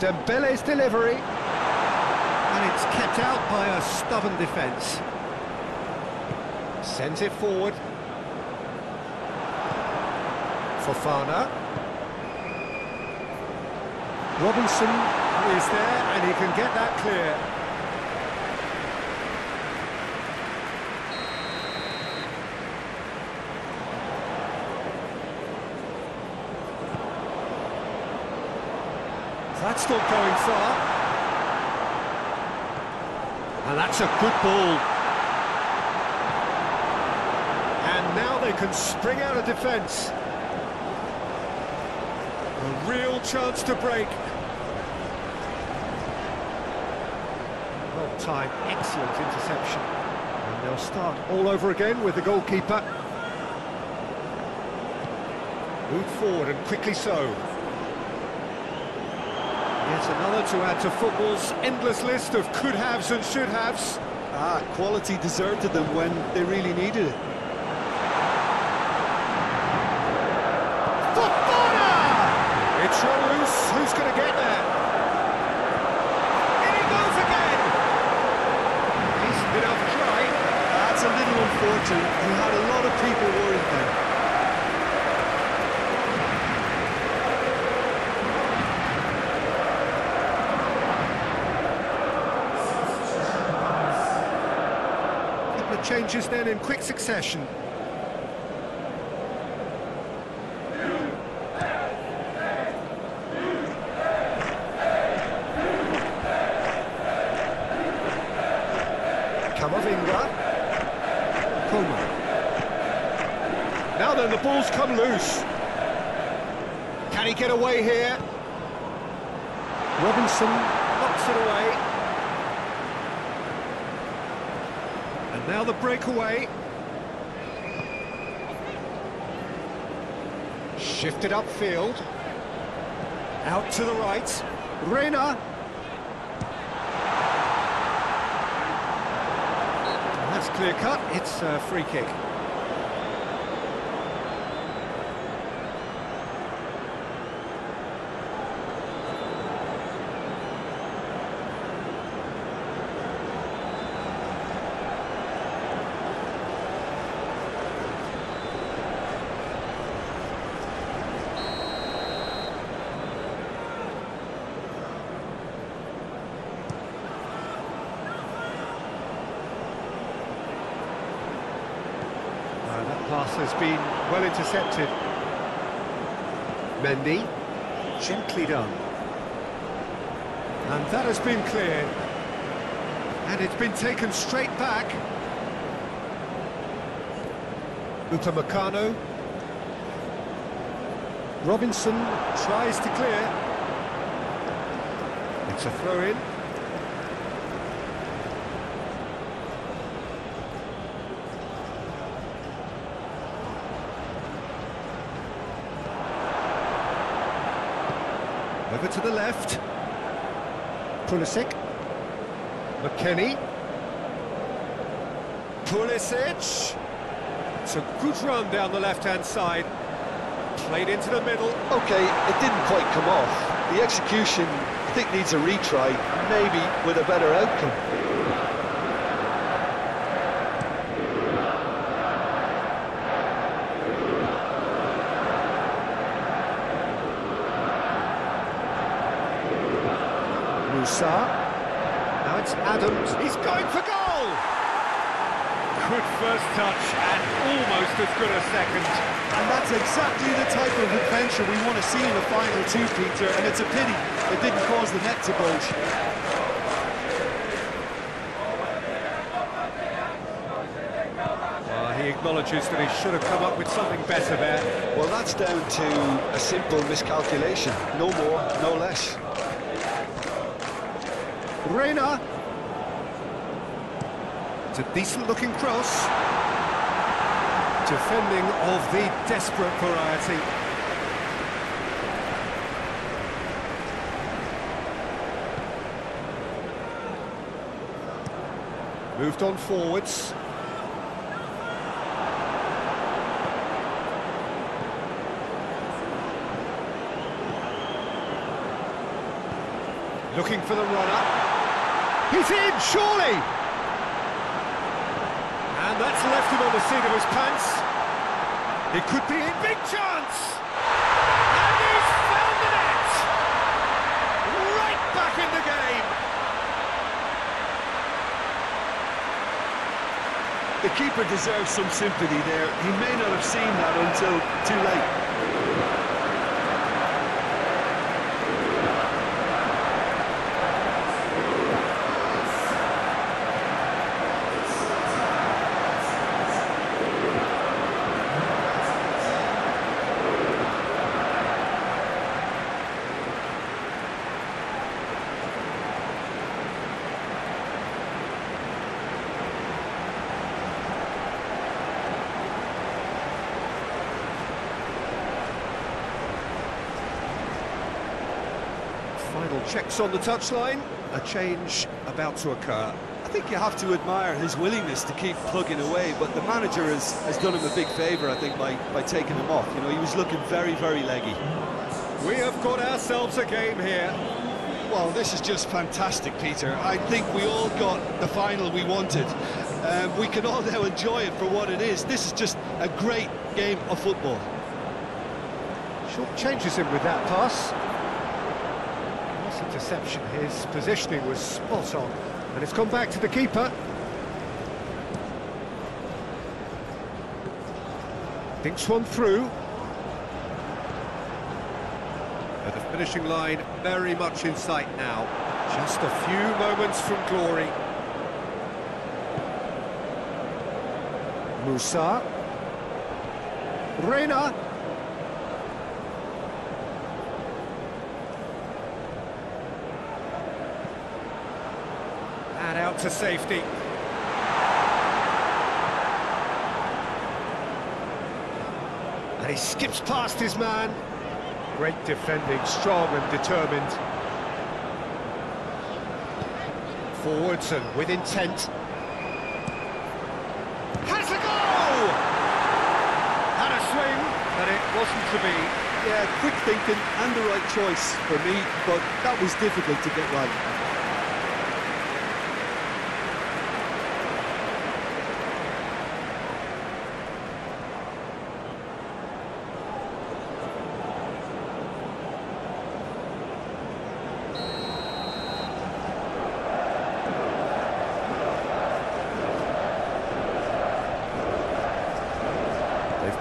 Dembele's delivery. And it's kept out by a stubborn defence. Sends it forward. Fofana. Robinson is there, and he can get that clear. That's not going far. And that's a good ball. And now they can spring out of defence. A real chance to break. Well timed, excellent interception. And they'll start all over again with the goalkeeper. Move forward, and quickly so. Yet another to add to football's endless list of could-haves and should-haves. Quality deserted them when they really needed it. Fofana! It's run loose. Who's going to get there? In he goes again! He's been off try. That's a little unfortunate. He had a lot of people worried then. Changes then in quick succession. Camavinga. Como. Now then, the ball's come loose. Can he get away here? Robinson knocks it away. And now the breakaway. Shifted upfield. Out to the right. Reina. That's clear cut. It's a free kick. That pass has been well intercepted. Mendy, gently done. And that has been cleared. And it's been taken straight back. Upamecano. Robinson tries to clear. It's a throw-in. Over to the left. Pulisic. McKennie. Pulisic. It's a good run down the left-hand side. Played into the middle. Okay, it didn't quite come off. The execution, I think, needs a retry, maybe with a better outcome. Now it's Adams. He's going for goal! Good first touch and almost as good a second. And that's exactly the type of adventure we want to see in the final two, Peter, and it's a pity it didn't cause the net to bulge. He acknowledges that he should have come up with something better there. Well, that's down to a simple miscalculation. No more, no less. Reina. It's a decent-looking cross. Defending of the desperate variety. Moved on forwards. Looking for the runner. He's in, surely! And that's left him on the seat of his pants. It could be a big chance! And he's found the net! Right back in the game! The keeper deserves some sympathy there. He may not have seen that until too late. Final checks on the touchline, a change about to occur. I think you have to admire his willingness to keep plugging away, but the manager has done him a big favour, I think, by taking him off. You know, he was looking very, very leggy. We have got ourselves a game here. Well, this is just fantastic, Peter. I think we all got the final we wanted. We can all now enjoy it for what it is. This is just a great game of football. Short changes him with that pass. Interception, his positioning was spot on, and it's gone back to the keeper. Thinks one through. At the finishing line, very much in sight now. Just a few moments from glory. Musa. Reina. And out to safety. And he skips past his man. Great defending, strong and determined. Forwards and with intent. Has a goal! Had a swing, but it wasn't to be. Yeah, quick thinking and the right choice for me, but that was difficult to get right.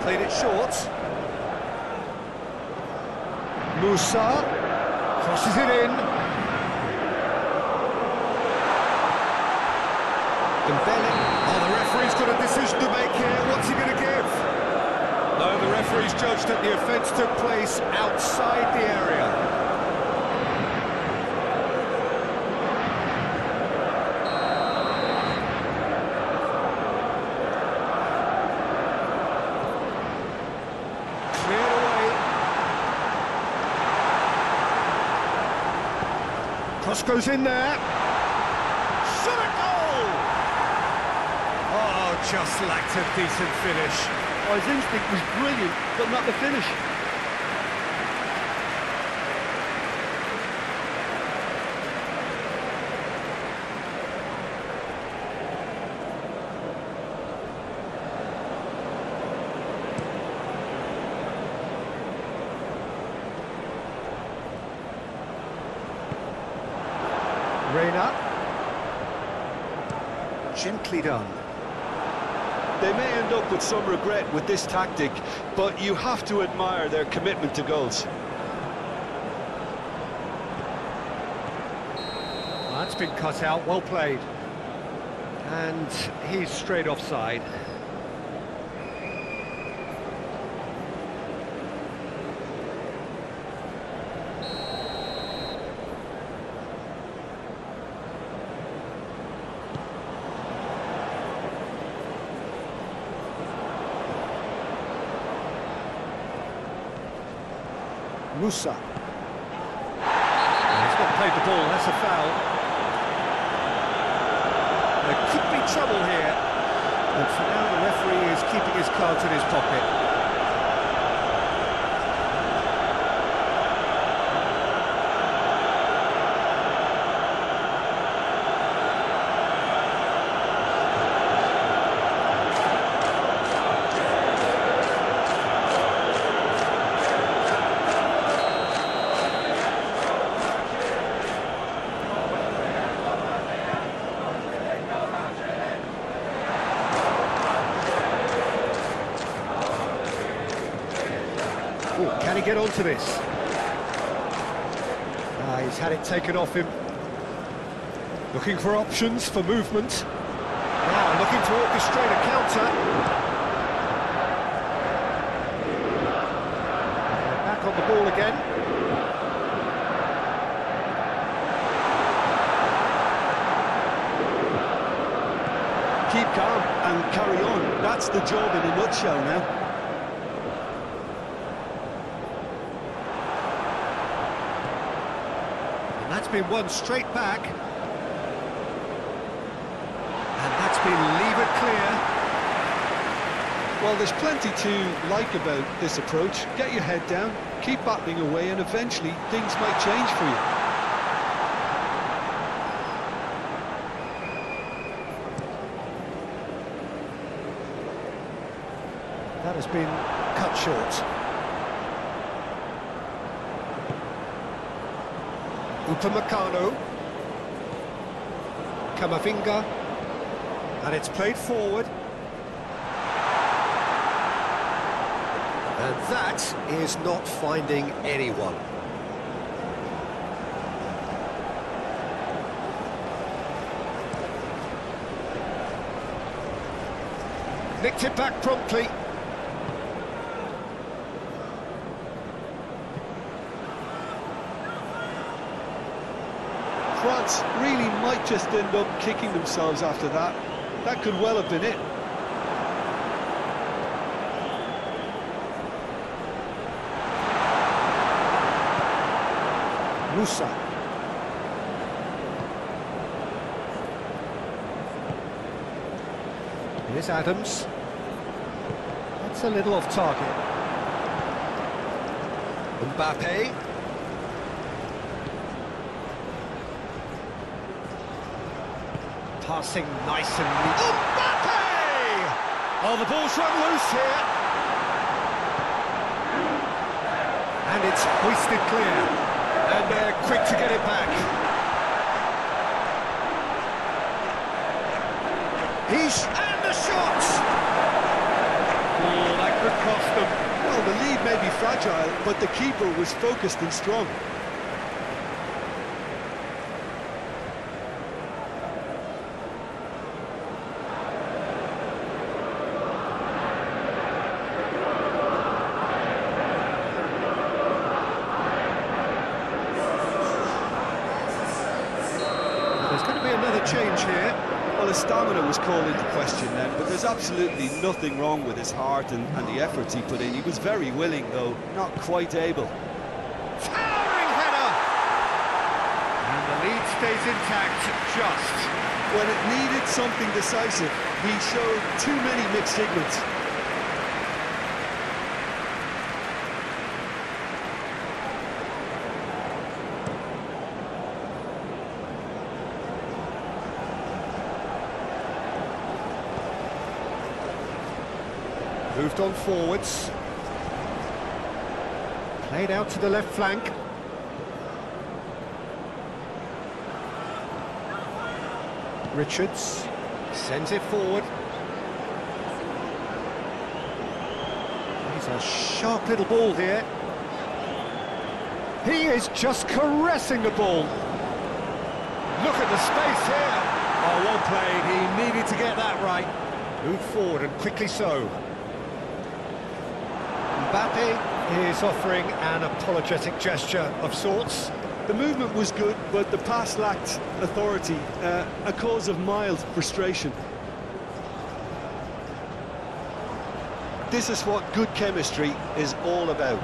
Played it short. Musa crosses it in. Dembele. Oh, the referee's got a decision to make here. What's he going to give? No, the referee's judged that the offence took place outside the area. Cross goes in there. Shot a goal! Oh, just lacked a decent finish. Oh, his instinct was brilliant, but not the finish. Reina. Gently done. They may end up with some regret with this tactic, but you have to admire their commitment to goals. That's been cut out, well played. And he's straight offside. Musa. He's not played the ball, that's a foul. There could be trouble here, but for now the referee is keeping his cards in his pocket. he get onto this? He's had it taken off him. Looking for options for movement. Now looking to orchestrate a counter. Back on the ball again. Keep calm and carry on. That's the job in a nutshell now. And that's been won straight back. And that's been levered clear. Well, there's plenty to like about this approach. Get your head down, keep battling away, and eventually things might change for you. That has been cut short. Upamecano. Camavinga. And it's played forward. And that is not finding anyone. Nicked it back promptly. France really might just end up kicking themselves after that. That could well have been it. Musa. Here's Adams. That's a little off target. Mbappe. Passing nice and neat. Mbappe! Oh, the ball's run loose here. And it's hoisted clear. And they're quick to get it back. And the shot! Oh, that could cost them. Well, the lead may be fragile, but the keeper was focused and strong. There's going to be another change here. Well, his stamina was called into question then, but there's absolutely nothing wrong with his heart and the efforts he put in. He was very willing, though not quite able. Towering header! And the lead stays intact, just. When it needed something decisive, he showed too many mixed signals. Moved on forwards. Played out to the left flank. Richards sends it forward. He's a sharp little ball here. He is just caressing the ball. Look at the space here. Oh, well played. He needed to get that right. Move forward and quickly so. Mbappe is offering an apologetic gesture of sorts. The movement was good, but the pass lacked authority, a cause of mild frustration. This is what good chemistry is all about.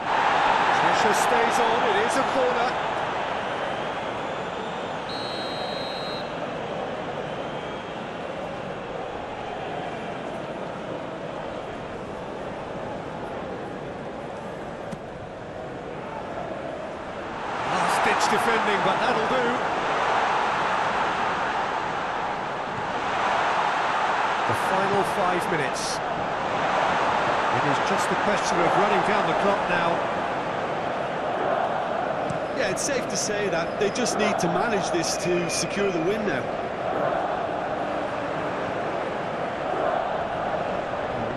Pressure stays on, it is a corner. Defending, but that'll do. The final 5 minutes. It is just a question of running down the clock now. Yeah, it's safe to say that they just need to manage this to secure the win now.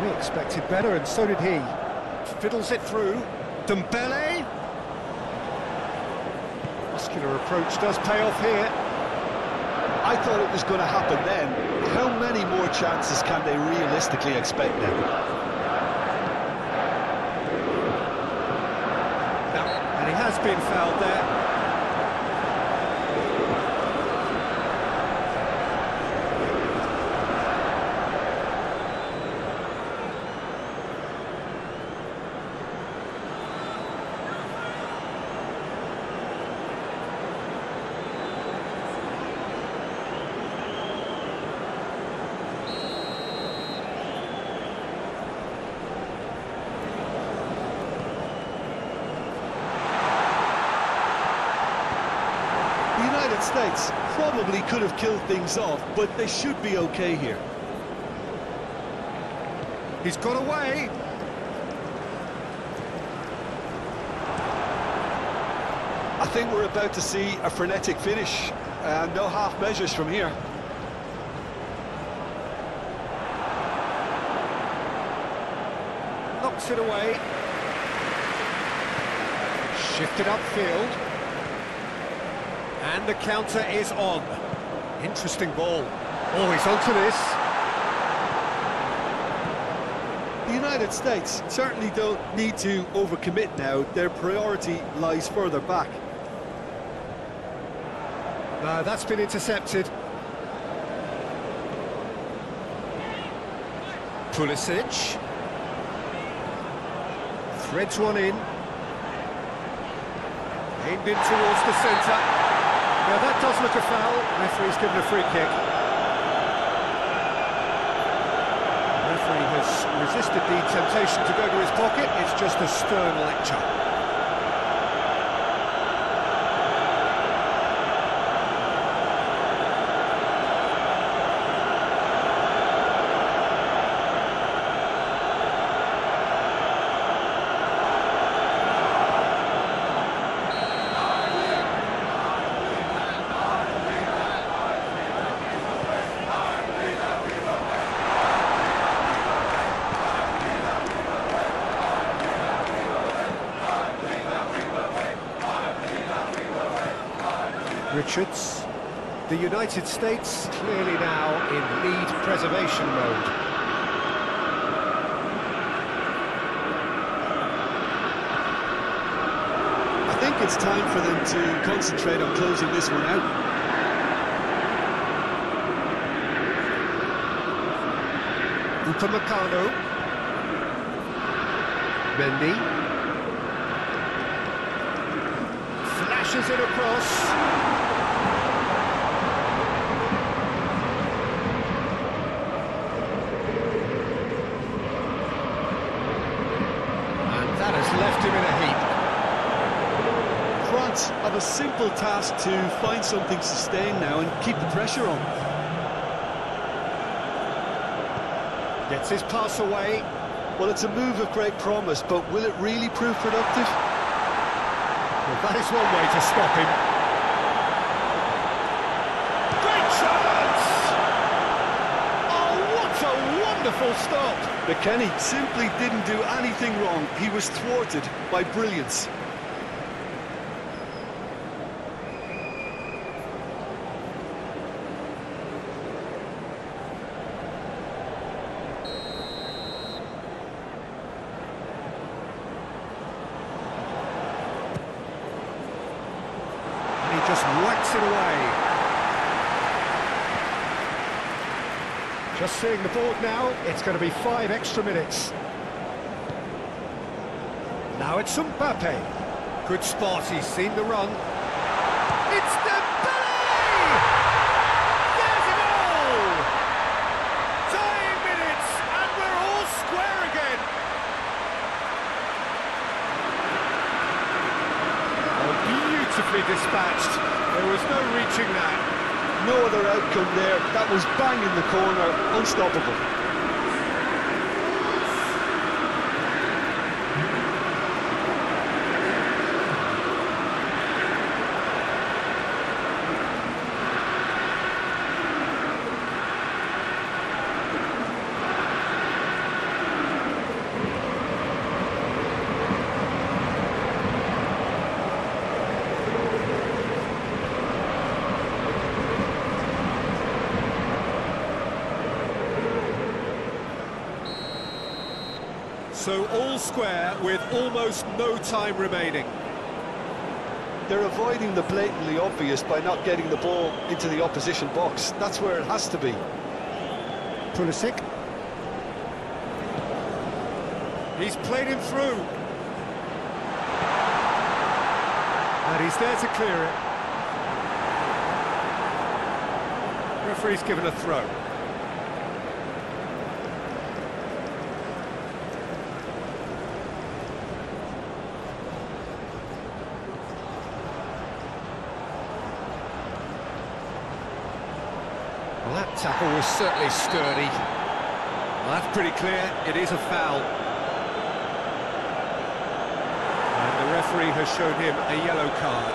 We expected better, and so did he. Fiddles it through. Dembele. Muscular approach does pay off here. I thought it was going to happen then. How many more chances can they realistically expect now? No, and he has been fouled there. The United States probably could have killed things off, but they should be okay here. He's got away. I think we're about to see a frenetic finish. No half measures from here. Knocks it away. Shifted upfield. And the counter is on. Interesting ball. Oh, he's onto this. The United States certainly don't need to overcommit now. Their priority lies further back. No, that's been intercepted. Pulisic. Threads one in. Aimed in towards the centre. Now that does look a foul. Referee's given a free kick. Referee has resisted the temptation to go to his pocket. It's just a stern lecture. Richards. The United States clearly now in lead preservation mode. I think it's time for them to concentrate on closing this one out. Upamecano. Mendy. Flashes it across. Left him in a heap. France have a simple task to find something to sustain now and keep the pressure on. Gets his pass away. Well, it's a move of great promise, but will it really prove productive? Well, that is one way to stop him. Great chance! Oh, what a wonderful stop! McKennie simply didn't do anything wrong. He was thwarted by brilliance. And he just whacks it away. Just seeing the board now, it's going to be 5 extra minutes. Now it's Mbappe. Good spot, he's seen the run. It's Dembele! There's a goal! Tying minutes, and we're all square again. Oh, beautifully dispatched. There was no reaching that. No other outcome there. That was bang in the corner, unstoppable. So all square with almost no time remaining. They're avoiding the blatantly obvious by not getting the ball into the opposition box. That's where it has to be. Pulisic. He's played him through. And he's there to clear it. Referee's given a throw. Well, that tackle was certainly sturdy. Well, that's pretty clear. It is a foul. And the referee has shown him a yellow card.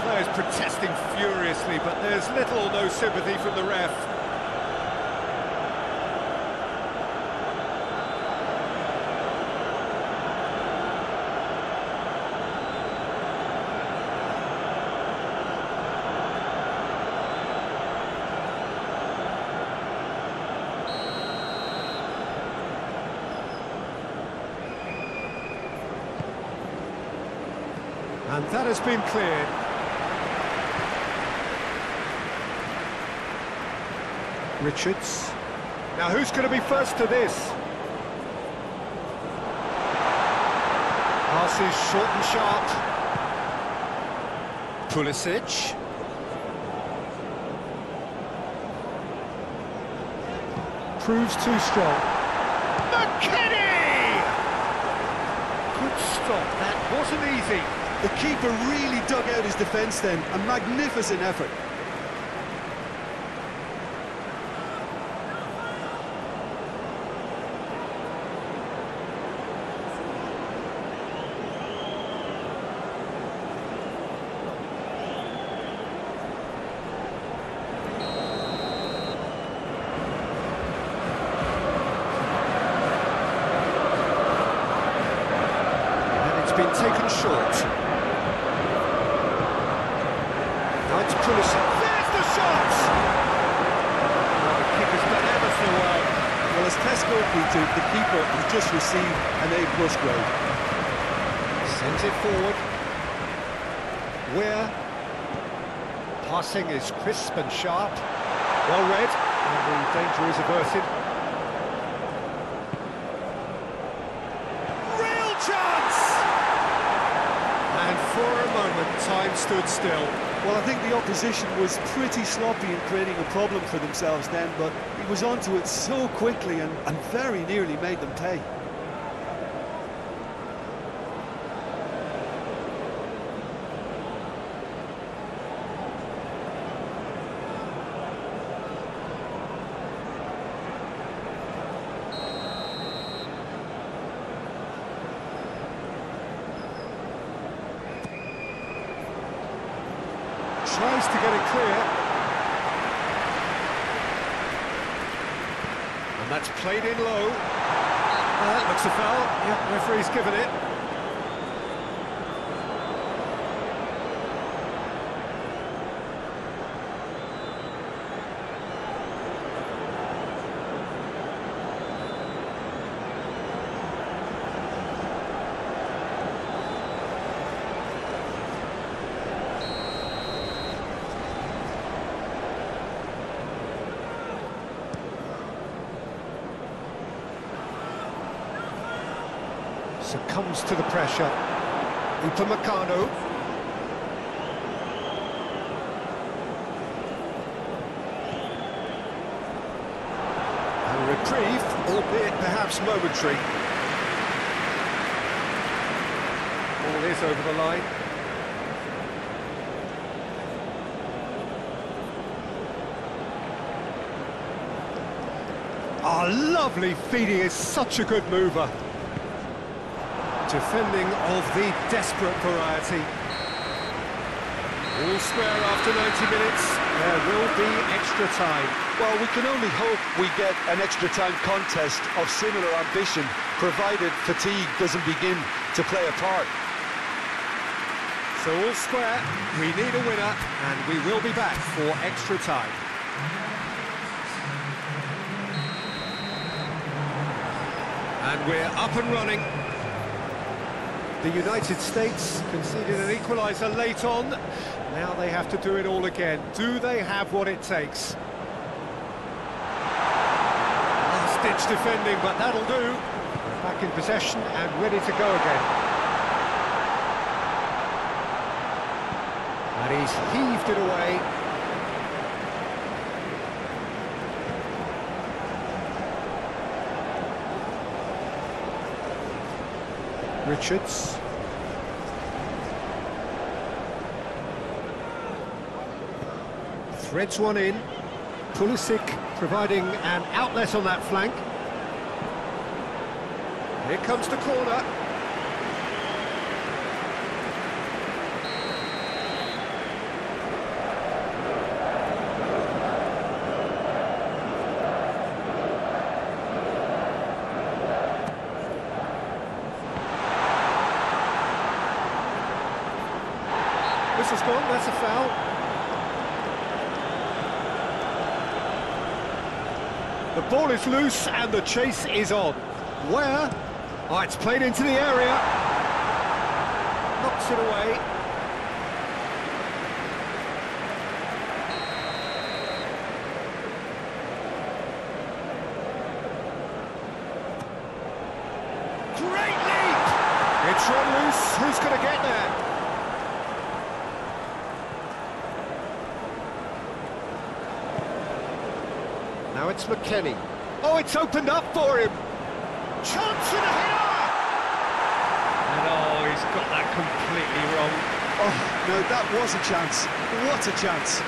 Players protesting furiously, but there's little or no sympathy from the ref. And that has been cleared. Richards. Now who's going to be first to this? Pass is short and sharp. Pulisic. Proves too strong. McKennie! Good stop, that wasn't easy. The keeper really dug out his defence then. A magnificent effort. Been taken short. Now it's Pulisic. There's the shot! Well, the keeper's done ever so well. Well, as test goalkeeper, the keeper has just received an A+ grade. Sends it forward. Where? Passing is crisp and sharp. Well read, and the danger is averted. Real chance! And for a moment, time stood still. Well, I think the opposition was pretty sloppy in creating a problem for themselves then, but he was onto it so quickly and very nearly made them pay. Tries to get it clear. And that's played in low. That looks a foul. Yep, referee's given it. Succumbs to the pressure. Upamecano. And a reprieve, albeit perhaps momentary. Ball is over the line. Oh, lovely feeding, is such a good mover. Defending of the desperate variety. All square after 90 minutes. There will be extra time. Well, we can only hope we get an extra time contest of similar ambition, provided fatigue doesn't begin to play a part. So all square, we need a winner, and we will be back for extra time. And we're up and running. The United States conceded an equaliser late on. Now they have to do it all again. Do they have what it takes? Last-ditch defending, but that'll do. We're back in possession and ready to go again. And he's heaved it away. Richards. Threads one in. Pulisic providing an outlet on that flank. Here comes the corner. This is gone, that's a foul. The ball is loose and the chase is on. Where? Oh, it's played into the area. Knocks it away. Great leap! It's run loose. Who's going to get there? Now it's McKennie. Oh, it's opened up for him. Chance and a header! And oh, he's got that completely wrong. Oh, no, that was a chance. What a chance.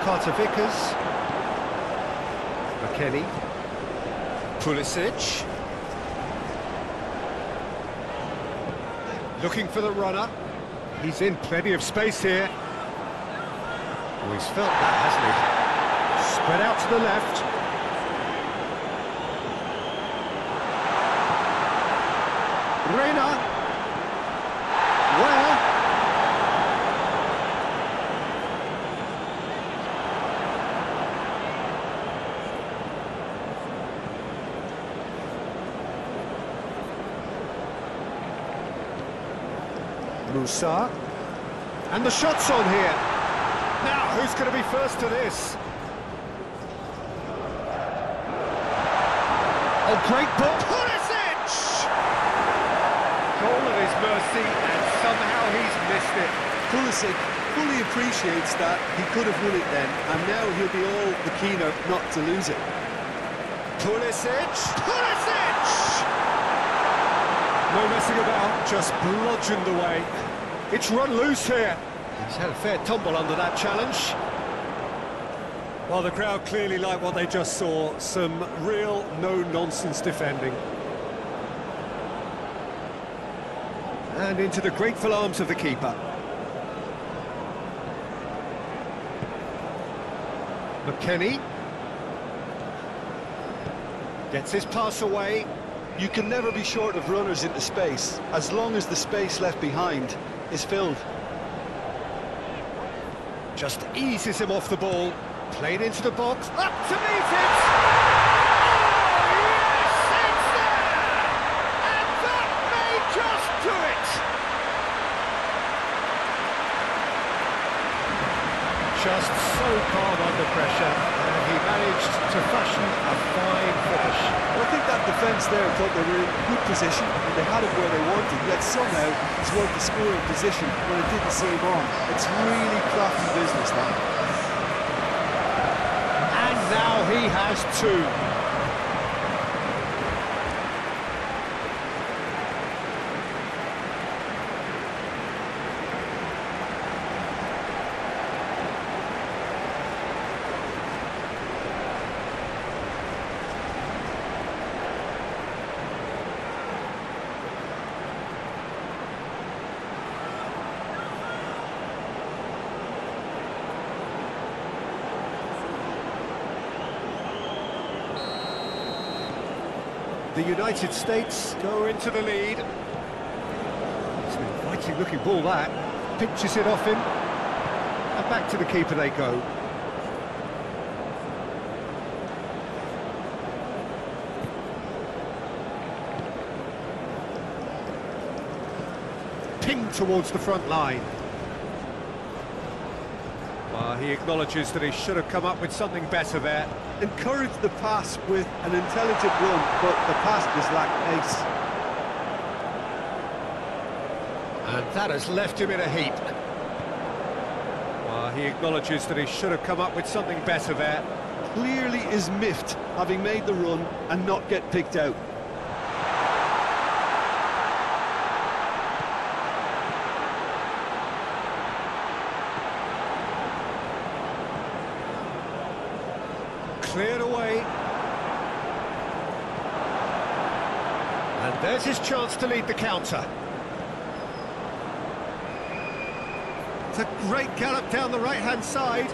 Carter Vickers. McKennie. Pulisic. Looking for the runner. He's in plenty of space here. Oh, he's felt that, hasn't he? Spread out to the left. Reina. Where? Musa. And the shot's on here. Now, who's going to be first to this? Oh, great ball. Pulisic! Goal at his mercy, and somehow he's missed it. Pulisic fully appreciates that he could have won it then, and now he'll be all the keener not to lose it. Pulisic! Pulisic! No messing about, just bludgeoned away. It's run loose here. He's had a fair tumble under that challenge. Well, the crowd clearly like what they just saw. Some real no-nonsense defending. And into the grateful arms of the keeper. McKennie. Gets his pass away. You can never be short of runners into space, as long as the space left behind is filled. Just eases him off the ball. Played into the box. Up to meet it! Oh, yes! It's there! And that may just do it! Just so calm under pressure, and he managed to fashion a fine finish. I think that defence there thought they were in good position and they had it where they wanted, yet somehow it's worked the scoring position when it did the same on. It's really crafty business now. And now he has two. The United States go into the lead. It's an inviting looking ball that. Pinches it off him. And back to the keeper they go. Pinged towards the front line. He acknowledges that he should have come up with something better there. Encouraged the pass with an intelligent run, but the pass just lacked pace. And that has left him in a heap. He acknowledges that he should have come up with something better there. Clearly is miffed, having made the run and not get picked out. Cleared away. And there's his chance to lead the counter. It's a great gallop down the right-hand side.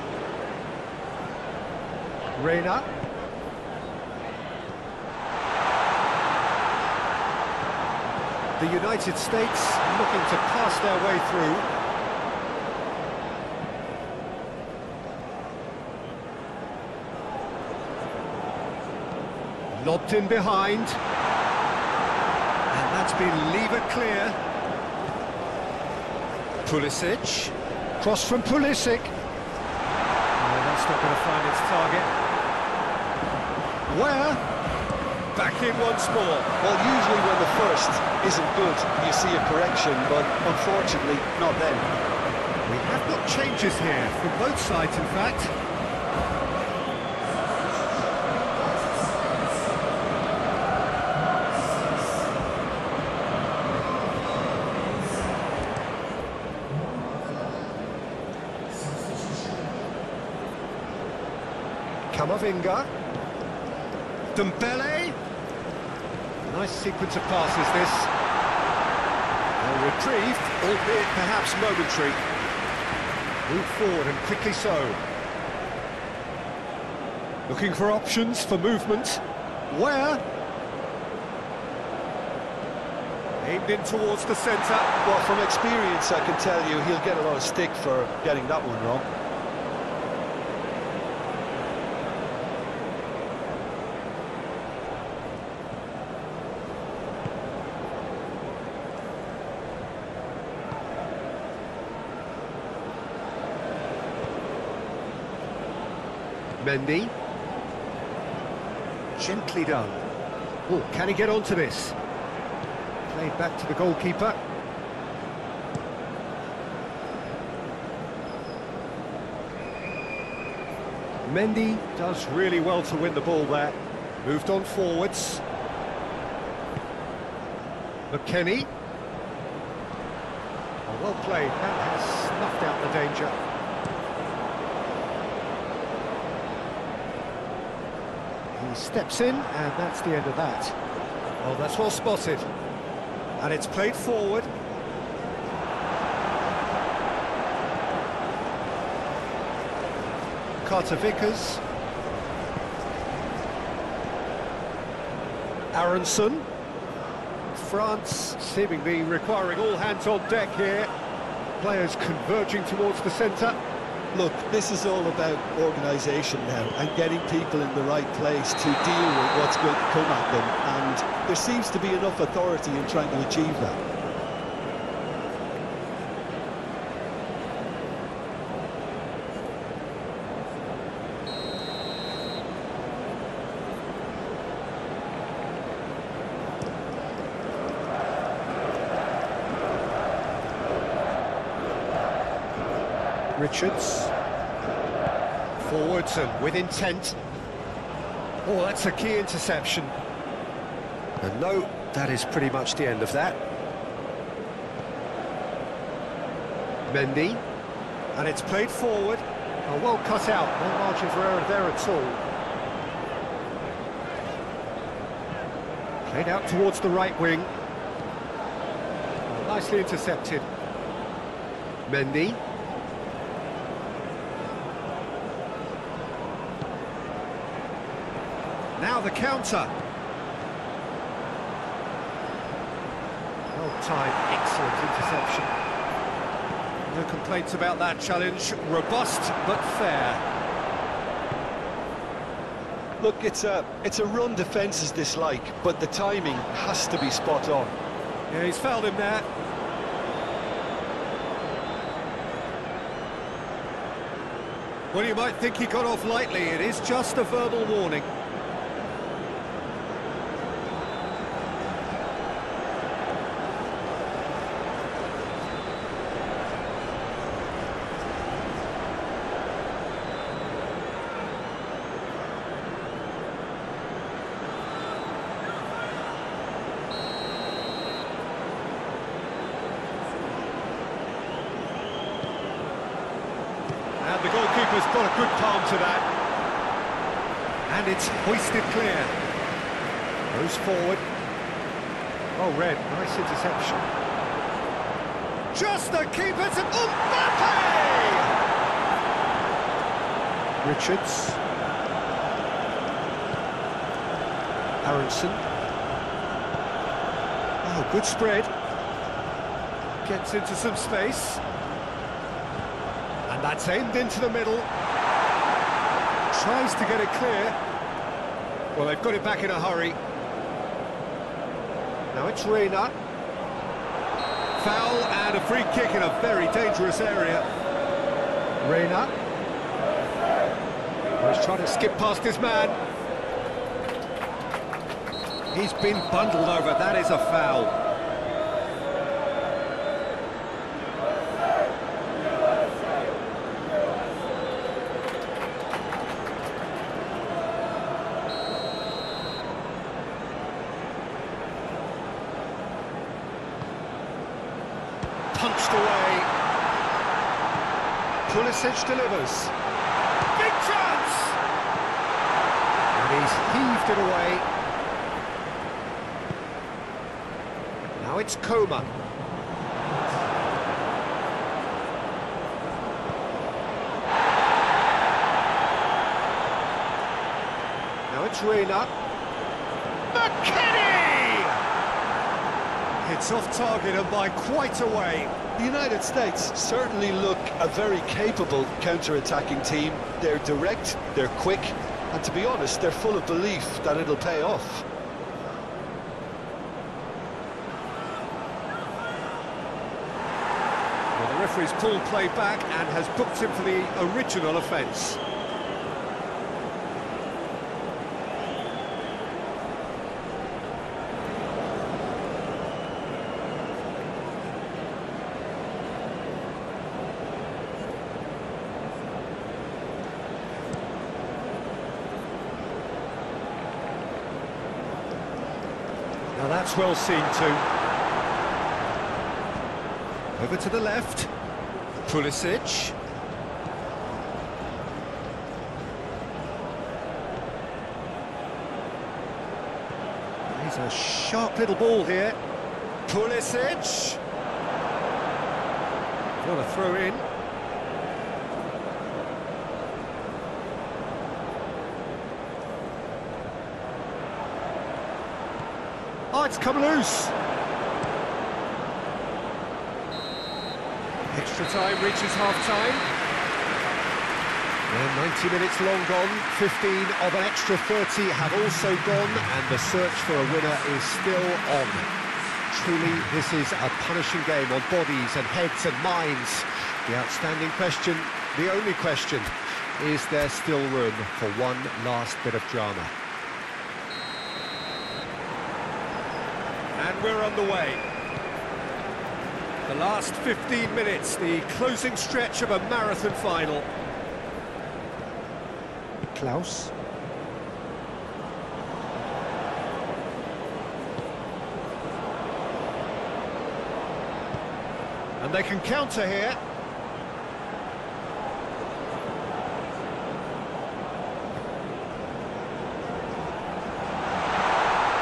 Reina. The United States looking to pass their way through. Lobbed in behind. And that's been levered clear. Pulisic. Cross from Pulisic. Oh, that's not going to find its target. Where? Back in once more. Well, usually when the first isn't good, you see a correction, but unfortunately, not then. We have got changes here, from both sides, in fact. Camavinga. Dembele. Nice sequence of passes, this. A reprieve, albeit perhaps momentary. Move forward and quickly so. Looking for options for movement. Where? Aimed in towards the centre. Well, from experience, I can tell you he'll get a lot of stick for getting that one wrong. Mendy. Gently done. Oh, can he get onto this? Played back to the goalkeeper. Mendy does really well to win the ball there. Moved on forwards. McKennie. Oh, well played. That has snuffed out the danger. He steps in, and that's the end of that. Oh, that's well spotted. And it's played forward. Carter Vickers. Aronson. France seemingly requiring all hands on deck here. Players converging towards the centre. Look, this is all about organisation now and getting people in the right place to deal with what's going to come at them, and there seems to be enough authority in trying to achieve that. Richards. Forwards and with intent. Oh, that's a key interception. And no, that is pretty much the end of that. Mendy. And it's played forward. Oh, well cut out. No margin for error there at all. Played out towards the right wing. Oh, nicely intercepted. Mendy. Now the counter. Well-timed, excellent interception. No complaints about that challenge. Robust, but fair. Look, it's a run defence dislike, but the timing has to be spot on. Yeah, he's fouled him there. Well, you might think he got off lightly. It is just a verbal warning. And the goalkeeper's got a good palm to that. And it's hoisted clear. Goes forward. Oh, Red, nice interception. Just the keeper to Mbappe! Richards. Aronson. Oh, good spread. Gets into some space. And that's aimed into the middle. Tries to get it clear. Well, they've got it back in a hurry. Now it's Reina. Foul and a free kick in a very dangerous area. Reina. Oh, he's trying to skip past his man. He's been bundled over. That is a foul. Punched away. Pulisic delivers. Big chance! And he's heaved it away. Now it's Coma. Now it's Reina. McKinney! It's off target and by quite a way. The United States certainly look a very capable counter-attacking team. They're direct, they're quick, and to be honest, they're full of belief that it'll pay off. Well, the referee's pulled play back and has booked him for the original offence. Now that's well seen too. Over to the left. Pulisic. He's a sharp little ball here. Pulisic. Got a throw in. Oh, it's come loose. Extra time reaches half-time. And 90 minutes long gone, 15 of an extra 30 have also gone, and the search for a winner is still on. Truly, this is a punishing game on bodies and heads and minds. The outstanding question, the only question, is there still room for one last bit of drama? And we're on the way. The last 15 minutes, the closing stretch of a marathon final. Klaus. And they can counter here.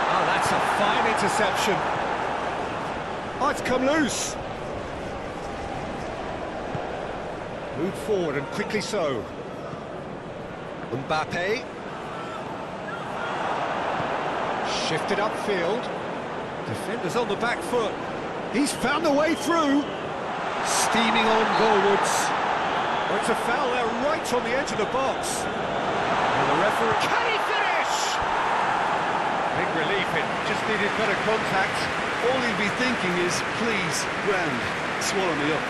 Oh, that's a fine interception. Oh, it's come loose. Moved forward and quickly so. Mbappe. Shifted upfield. Defenders on the back foot. He's found a way through. Steaming on goalwards. Oh, it's a foul there, right on the edge of the box. And the referee... Can he finish? Big relief, it just needed better contact. All he'll be thinking is, please, ground, swallow me up.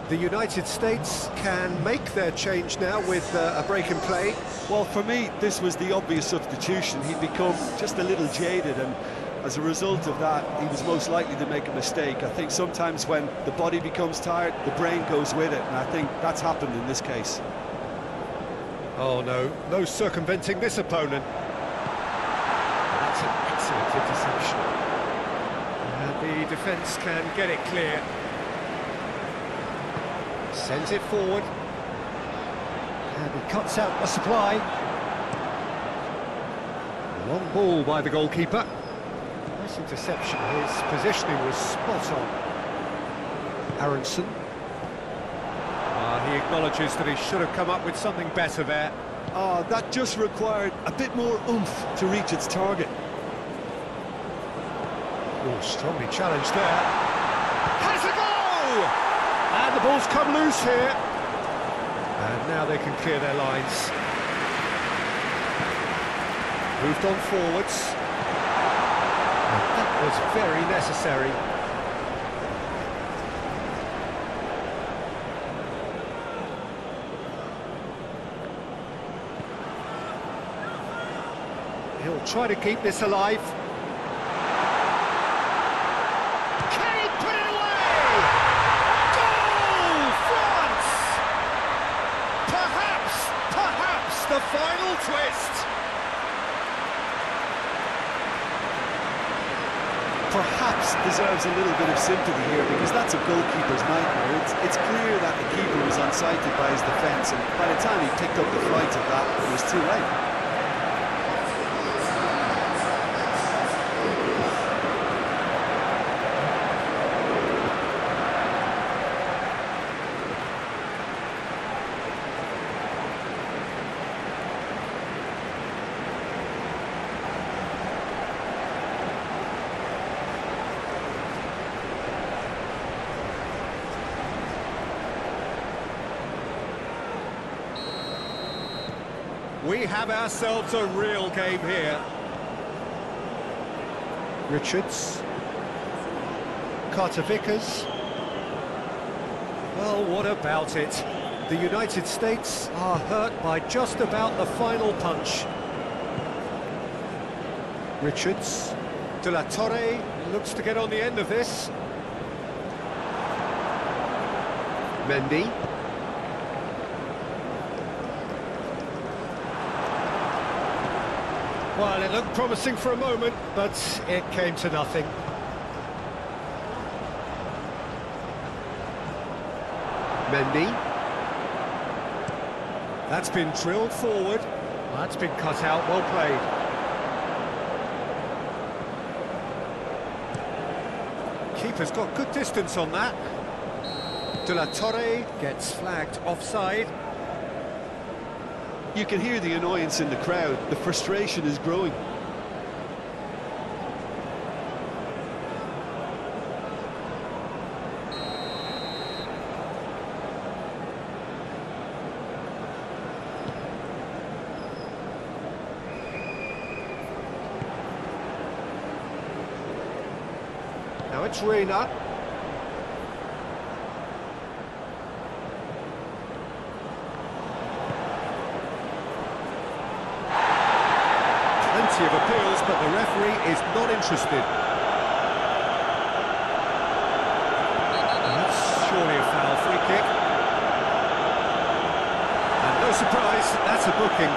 The United States can make their change now with a break in play. Well, for me, this was the obvious substitution. He'd become just a little jaded, and as a result of that, he was most likely to make a mistake. I think sometimes when the body becomes tired, the brain goes with it, and I think that's happened in this case. Oh no, no circumventing this opponent. That's an excellent interception. And the defence can get it clear. Sends it forward. And he cuts out the supply. Long ball by the goalkeeper. Nice interception. His positioning was spot on. Aronson. He acknowledges that he should have come up with something better there. That just required a bit more oomph to reach its target. Oh, strongly challenged there. Has a goal! And the ball's come loose here. And now they can clear their lines. Moved on forwards. And that was very necessary. He'll try to keep this alive. Can he put it away? Goal, France! Perhaps the final twist. Perhaps deserves a little bit of sympathy here, because that's a goalkeeper's nightmare. It's clear that the keeper was unsighted by his defence, and by the time he picked up the flight of that, it was too late. We have ourselves a real game here. Richards. Carter Vickers. Well, what about it? The United States are hurt by just about the final punch. Richards. De La Torre looks to get on the end of this. Mendy. Well, it looked promising for a moment, but it came to nothing. Mendy. That's been drilled forward. That's been cut out, well played. Keeper's got good distance on that. De La Torre gets flagged offside. You can hear the annoyance in the crowd. The frustration is growing. Now it's Reina. Of appeals, but the referee is not interested. That's surely a foul, free kick. And no surprise, that's a booking.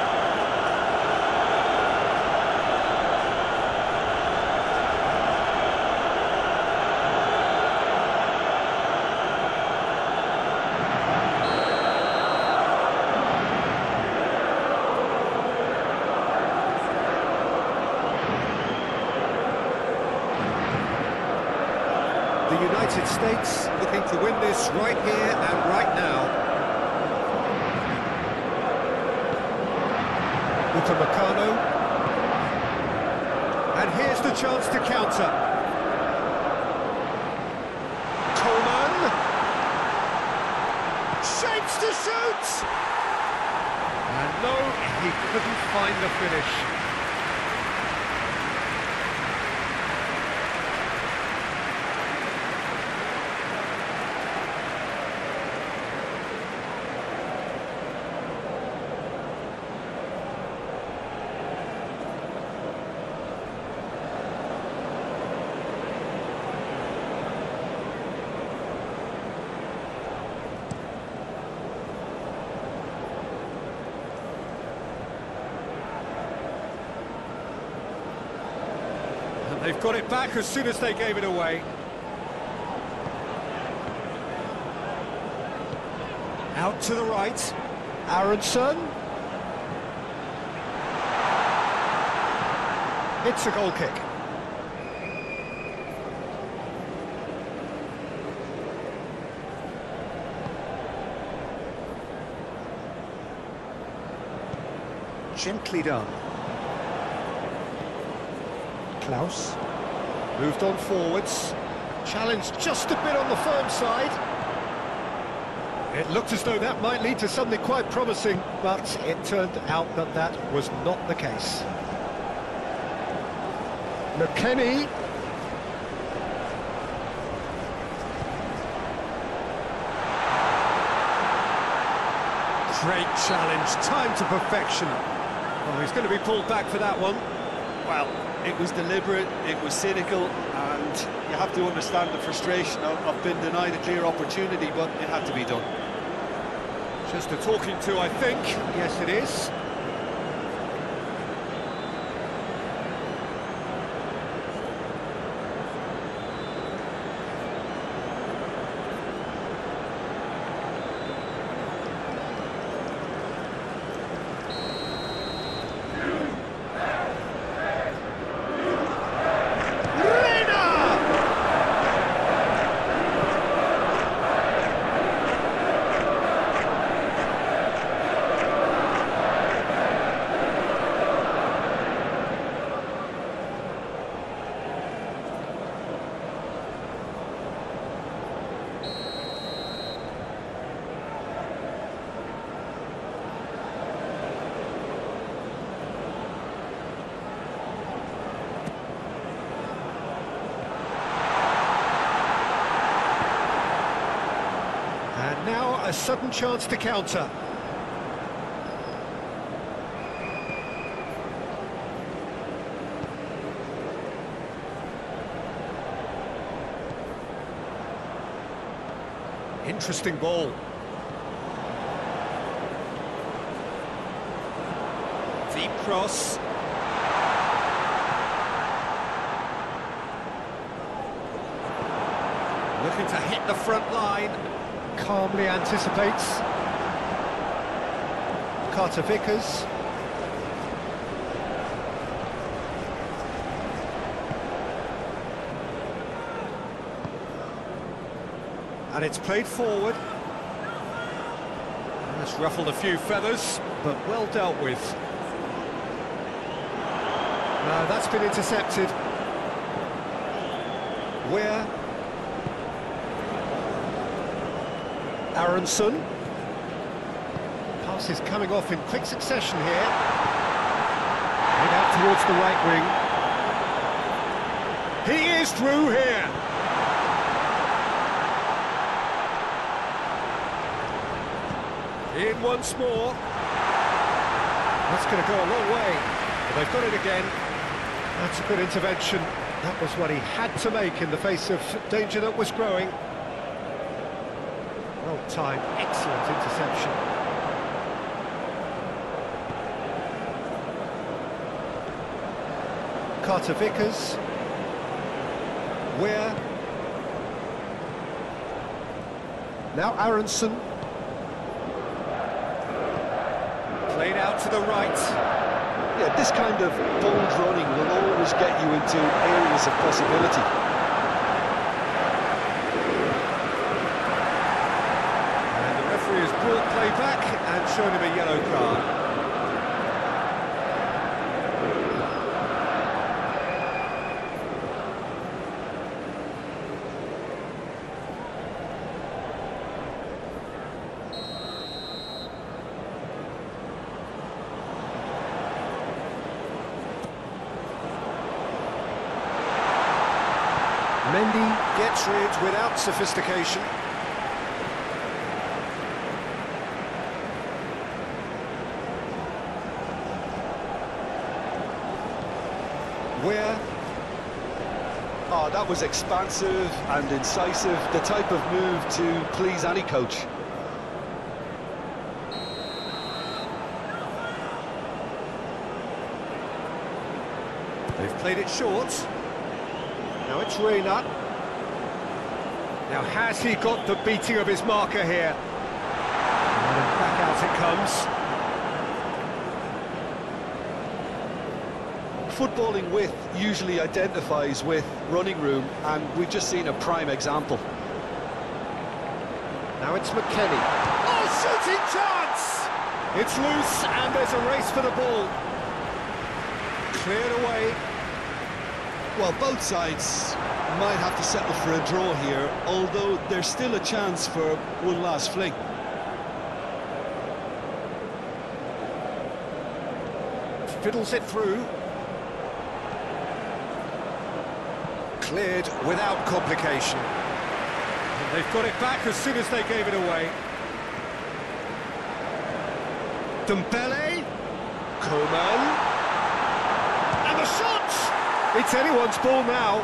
The United States looking to win this right here and right now. Upamecano. And here's the chance to counter. Coleman. Shapes to shoot! And no, he couldn't find the finish. They've got it back as soon as they gave it away. Out to the right. Aronson. It's a goal kick. Gently done. Klaus moved on forwards, challenged just a bit on the firm side. It looked as though that might lead to something quite promising, but it turned out that that was not the case. McKennie. Great challenge, time to perfection. Oh, he's going to be pulled back for that one. Well, it was deliberate, it was cynical, and you have to understand the frustration of being denied a clear opportunity, but it had to be done. Just a talking to, I think. Yes, it is. Now a sudden chance to counter. Interesting ball. Deep cross. Looking to hit the front line. Calmly anticipates. Carter Vickers. And it's played forward. That's ruffled a few feathers, but well dealt with. No, that's been intercepted. Where? Aronson. Pass is coming off in quick succession here. Head out towards the right wing. He is through here. In once more. That's going to go a long way. But they've got it again. That's a good intervention. That was what he had to make in the face of danger that was growing. Well timed, excellent interception. Carter Vickers. Where? Now Aronson. Played out to the right. Yeah, this kind of bold running will always get you into areas of possibility. And the referee has brought play back and shown him a yellow card. Mendy gets rid without sophistication. Where? Oh, that was expansive and incisive, the type of move to please any coach. They've played it short. Now it's Reina. Now has he got the beating of his marker here? And back out it comes. Footballing width usually identifies with running room, and we've just seen a prime example. Now it's McKennie. Oh, shooting chance! It's loose, and there's a race for the ball. Cleared away. Well, both sides might have to settle for a draw here, although there's still a chance for one last fling. Fiddles it through. Cleared without complication. And they've got it back as soon as they gave it away. Dembele. Coman. And the shot! It's anyone's ball now.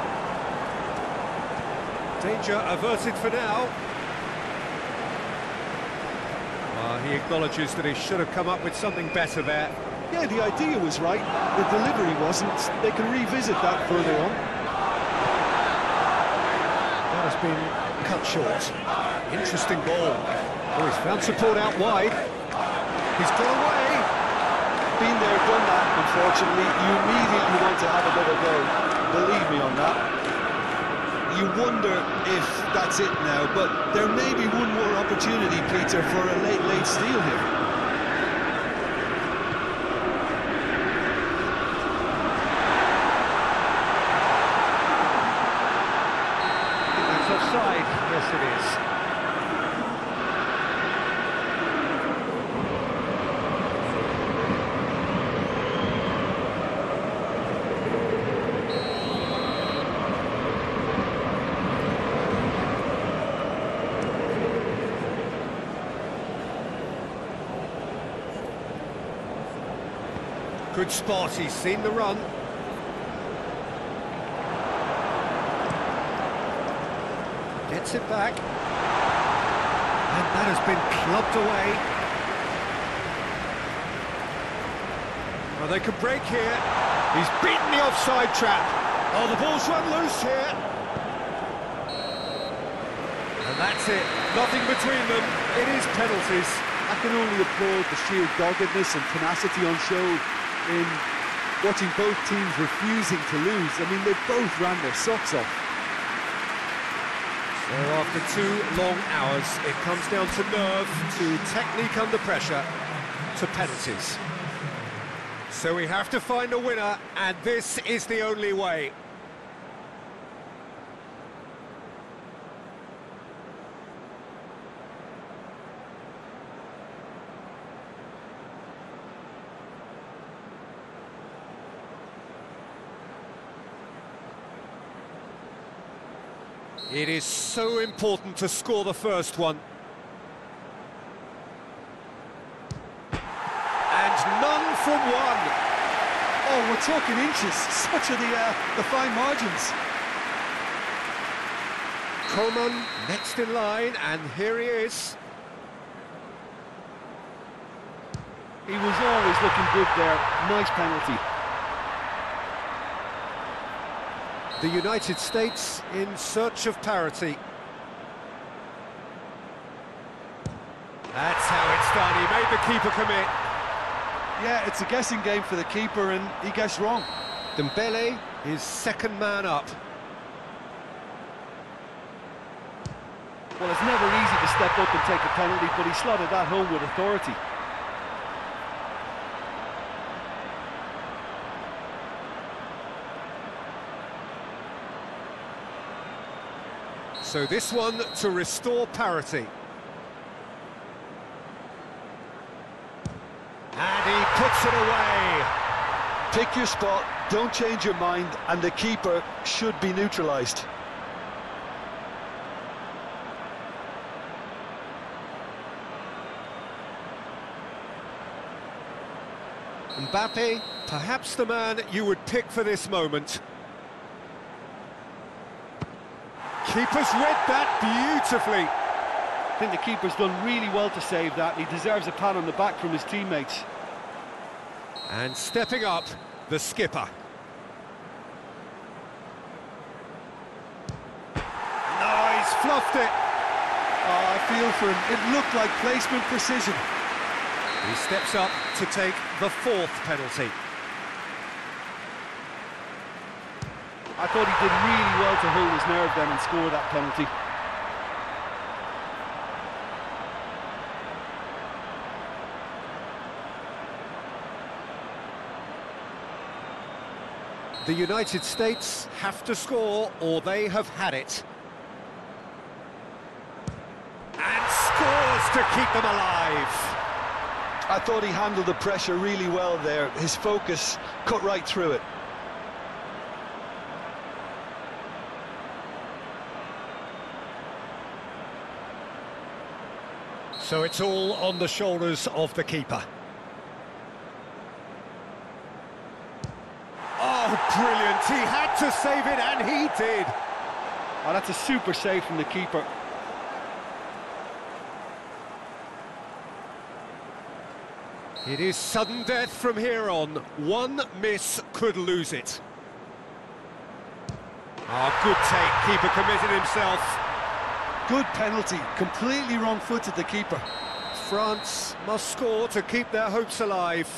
Danger averted for now. He acknowledges that he should have come up with something better there. Yeah, the idea was right, the delivery wasn't. They can revisit that further on. That has been cut short. Interesting ball. Oh, he's found support out wide. He's got away. Been there, done that, unfortunately. You immediately want to have another go. Believe me on that. You wonder if that's it now, but there may be one more opportunity, Peter, for a late steal here. That's offside. Yes, it is. Good spot, he's seen the run. Gets it back. And that has been clubbed away. Well, they could break here. He's beaten the offside trap. Oh, the ball's run loose here. And that's it. Nothing between them. It is penalties. I can only applaud the sheer doggedness and tenacity on show in watching both teams refusing to lose. I mean, they both ran their socks off. So after 2 long hours, it comes down to nerve, to technique under pressure, to penalties. So we have to find a winner, and this is the only way. It is so important to score the first one. And none from one. Oh, we're talking inches. Such are the fine margins. Coman next in line, and here he is. He was always looking good there. Nice penalty. The United States in search of parity. That's how it's done. He made the keeper commit. Yeah, it's a guessing game for the keeper, and he guessed wrong. Dembele is second man up. Well, it's never easy to step up and take a penalty, but he slotted that home with authority. So this one to restore parity. And he puts it away. Pick your spot, don't change your mind, and the keeper should be neutralised. Mbappe, perhaps the man you would pick for this moment. Keeper's read that beautifully. I think the keeper's done really well to save that. He deserves a pat on the back from his teammates. And stepping up, the skipper. No, he's fluffed it. Oh, I feel for him. It looked like placement precision. He steps up to take the fourth penalty. I thought he did really well to hold his nerve then and score that penalty. The United States have to score or they have had it. And scores to keep them alive. I thought he handled the pressure really well there. His focus cut right through it. So it's all on the shoulders of the keeper. Oh, brilliant! He had to save it, and he did. Oh, that's a super save from the keeper. It is sudden death from here on. One miss could lose it. Oh, good take. Keeper committed himself. Good penalty. Completely wrong-footed, the keeper. France must score to keep their hopes alive.